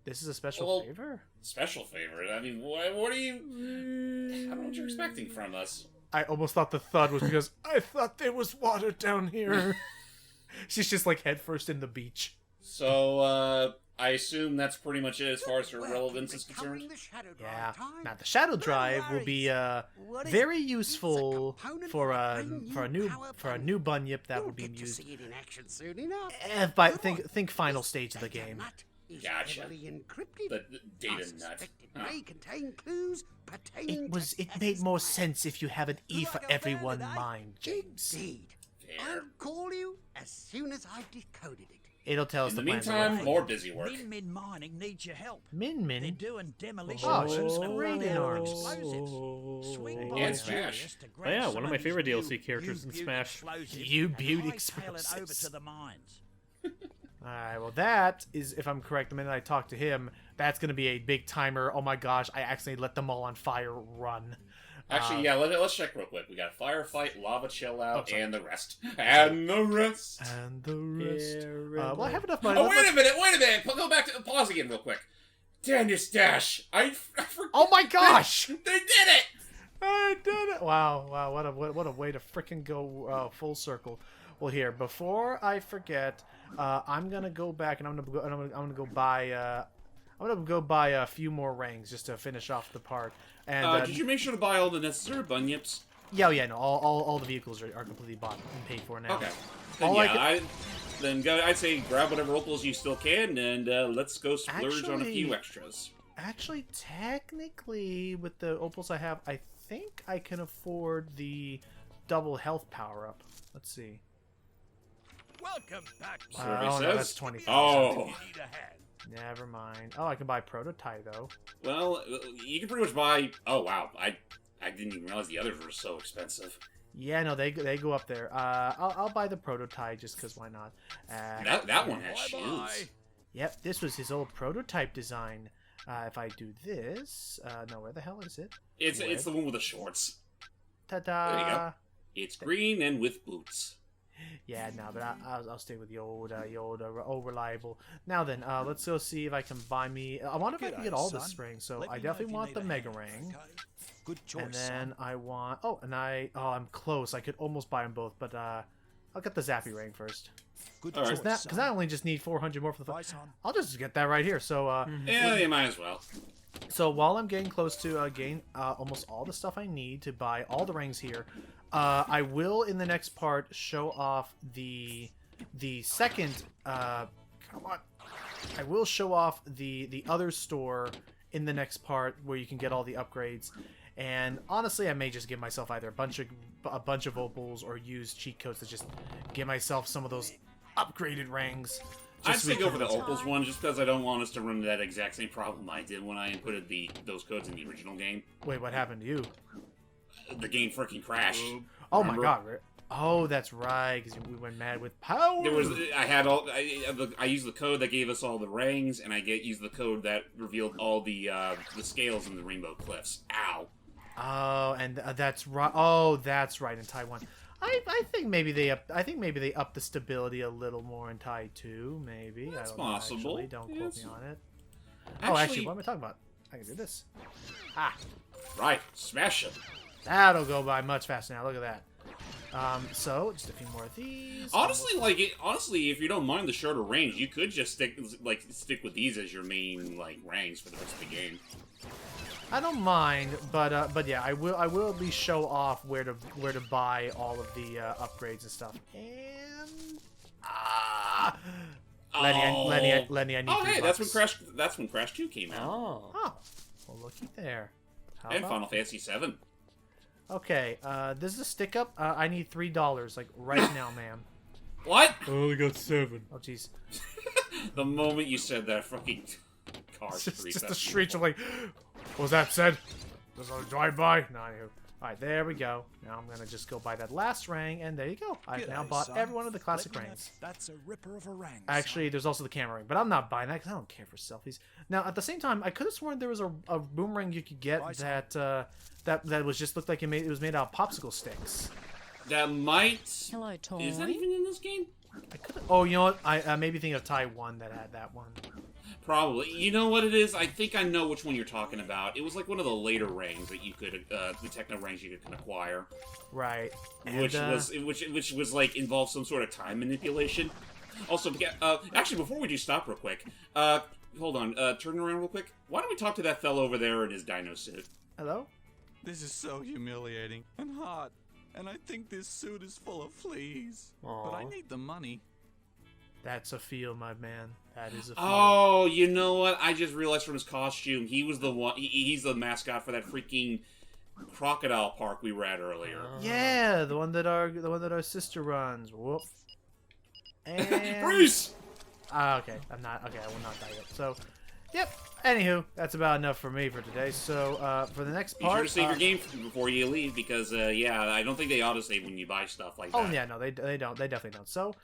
This is a special favor? Special favor? I mean, what are you... I don't know what you're expecting from us. I almost thought the thud was because I thought there was water down here. She's just like headfirst in the beach. So, I assume that's pretty much it as far as her relevance is concerned? Yeah. Now the Shadow Drive will be very useful for a new bunyip that would be used. Think final stage of the game. Gotcha. The data nut. It made more sense if you have an E for everyone mind, James. Indeed. I'll call you as soon as I've decoded it. It'll tell us In the plans. meantime, more busy work. Min Mining needs your help. Min? They're doing demolition Oh, and she's great in arms. explosives. Swing by And the Smash. Julius to Oh grab yeah, some one of of my these favorite new DLC characters in U-Butte Smash. explosives U-Butte and hightail it explosives. over to the mines. Alright, well that is, if I'm correct, the minute I talk to him, that's going to be a big timer. Oh my gosh, I accidentally let them all on fire run. Actually, yeah, let's check real quick. We got Firefight, Lava Chill Out, and the rest. And the rest. And the rest. Well, I have enough money. Oh, wait a minute. Go back to pause again real quick. Dennis Dash. I forgot. Oh my gosh! They did it! I did it! Wow, what a way to frickin' go full circle. Well, here, before I forget, I'm gonna go back and I'm gonna go buy a few more rings just to finish off the part. And did you make sure to buy all the necessary bunyips? Yeah, no, all the vehicles are completely bought and paid for now. Okay. Then I'd say grab whatever opals you still can, and let's go splurge on a few extras. Actually, technically, with the opals I have, I think I can afford the double health power up. Let's see. Welcome back. Oh no, that's 20. Oh. Never mind. Oh, I can buy prototype though. Well, you can pretty much buy. Oh wow, I didn't even realize the others were so expensive. Yeah, no, they go up there. I'll buy the prototype just because why not? That one has shoes. Yep, this was his old prototype design. If I do this, no, where the hell is it? It's the one with the shorts. Ta-da! There you go. It's green and with boots. Yeah, no, but I'll stay with the old reliable. Now then, let's go see if I can buy me. I wonder if I can get all the springs. So I definitely want the Mega Ring. Good choice. And then I want. I'm close. I could almost buy them both, but I'll get the Zappy Ring first. Good All right. choice, Because I only just need 400 more for the. Right, son. I'll just get that right here. So Yeah, you might as well. So while I'm getting close to gain almost all the stuff I need to buy all the rings here, I will in the next part show off the second. Come on, I will show off the other store in the next part where you can get all the upgrades. And honestly, I may just give myself either a bunch of opals or use cheat codes to just give myself some of those upgraded rings. I'd say go for the opals one, just because I don't want us to run into that exact same problem I did when I inputted those codes in the original game. Wait, what happened to you? The game freaking crashed. Oh my god! Oh, that's right, because we went mad with power. I used the code that gave us all the rings, and used the code that revealed all the scales in the Rainbow Cliffs. Ow. Oh, and that's right. Oh, that's right in Taiwan. I think maybe they upped the stability a little more in Tai 2. Maybe that's possible. Actually. Don't quote me on it. Actually, what am I talking about? I can do this. Right, smash it. That'll go by much faster now. Look at that. So just a few more of these. Honestly, if you don't mind the shorter range, you could just stick with these as your main ranks for the rest of the game. I don't mind, but yeah, I will at least show off where to buy all of the upgrades and stuff. And Lenny, I need. Oh, hey, that's when Crash 2 came out. Oh, well, looky there. And Final Fantasy 7. Okay, this is a stick up. I need $3, like right now, ma'am. What? I only got 7. Oh, jeez. The moment you said that, fucking car screech. Just a shriek of like, what was that said? Just a drive-by? No, anywho. Alright, there we go. Now I'm gonna just go buy that last ring, and there you go. I've now bought every one of the classic rings. That's a ripper of a ring. Actually, there's also the camera ring, but I'm not buying that because I don't care for selfies. Now, at the same time, I could have sworn there was a boomerang you could get that was just looked like it was made out of popsicle sticks. That might. Hello, toy. Is that even in this game? I could. Oh, you know what? I maybe think of Taiwan that had that one. Probably. You know what it is? I think I know which one you're talking about. It was like one of the later rings that you could, the techno rings you could acquire. Right. Which was like involved some sort of time manipulation. Also, actually, before we do stop real quick, hold on, turn around real quick. Why don't we talk to that fellow over there in his dino suit? Hello? This is so humiliating and hot, and I think this suit is full of fleas. Aww. But I need the money. That's a feel, my man. That is a feel. Oh, you know what? I just realized from his costume, he was the one. He's the mascot for that freaking crocodile park we were at earlier. Yeah, the one that our sister runs. Whoop. And Bruce. Okay, I'm not. Okay, I will not die yet. So, yep. Anywho, that's about enough for me for today. So, for the next part, be sure to save your game before you leave, because yeah, I don't think they auto-save when you buy stuff like that. Oh yeah, no, they don't. They definitely don't. So,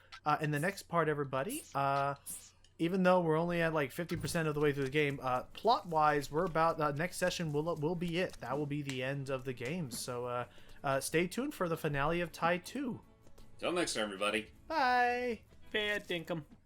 in the next part, everybody, even though we're only at like 50% of the way through the game, plot-wise, we're about next session will be it. That will be the end of the game. So, stay tuned for the finale of Tai 2. Till next time, everybody. Bye. Fair dinkum.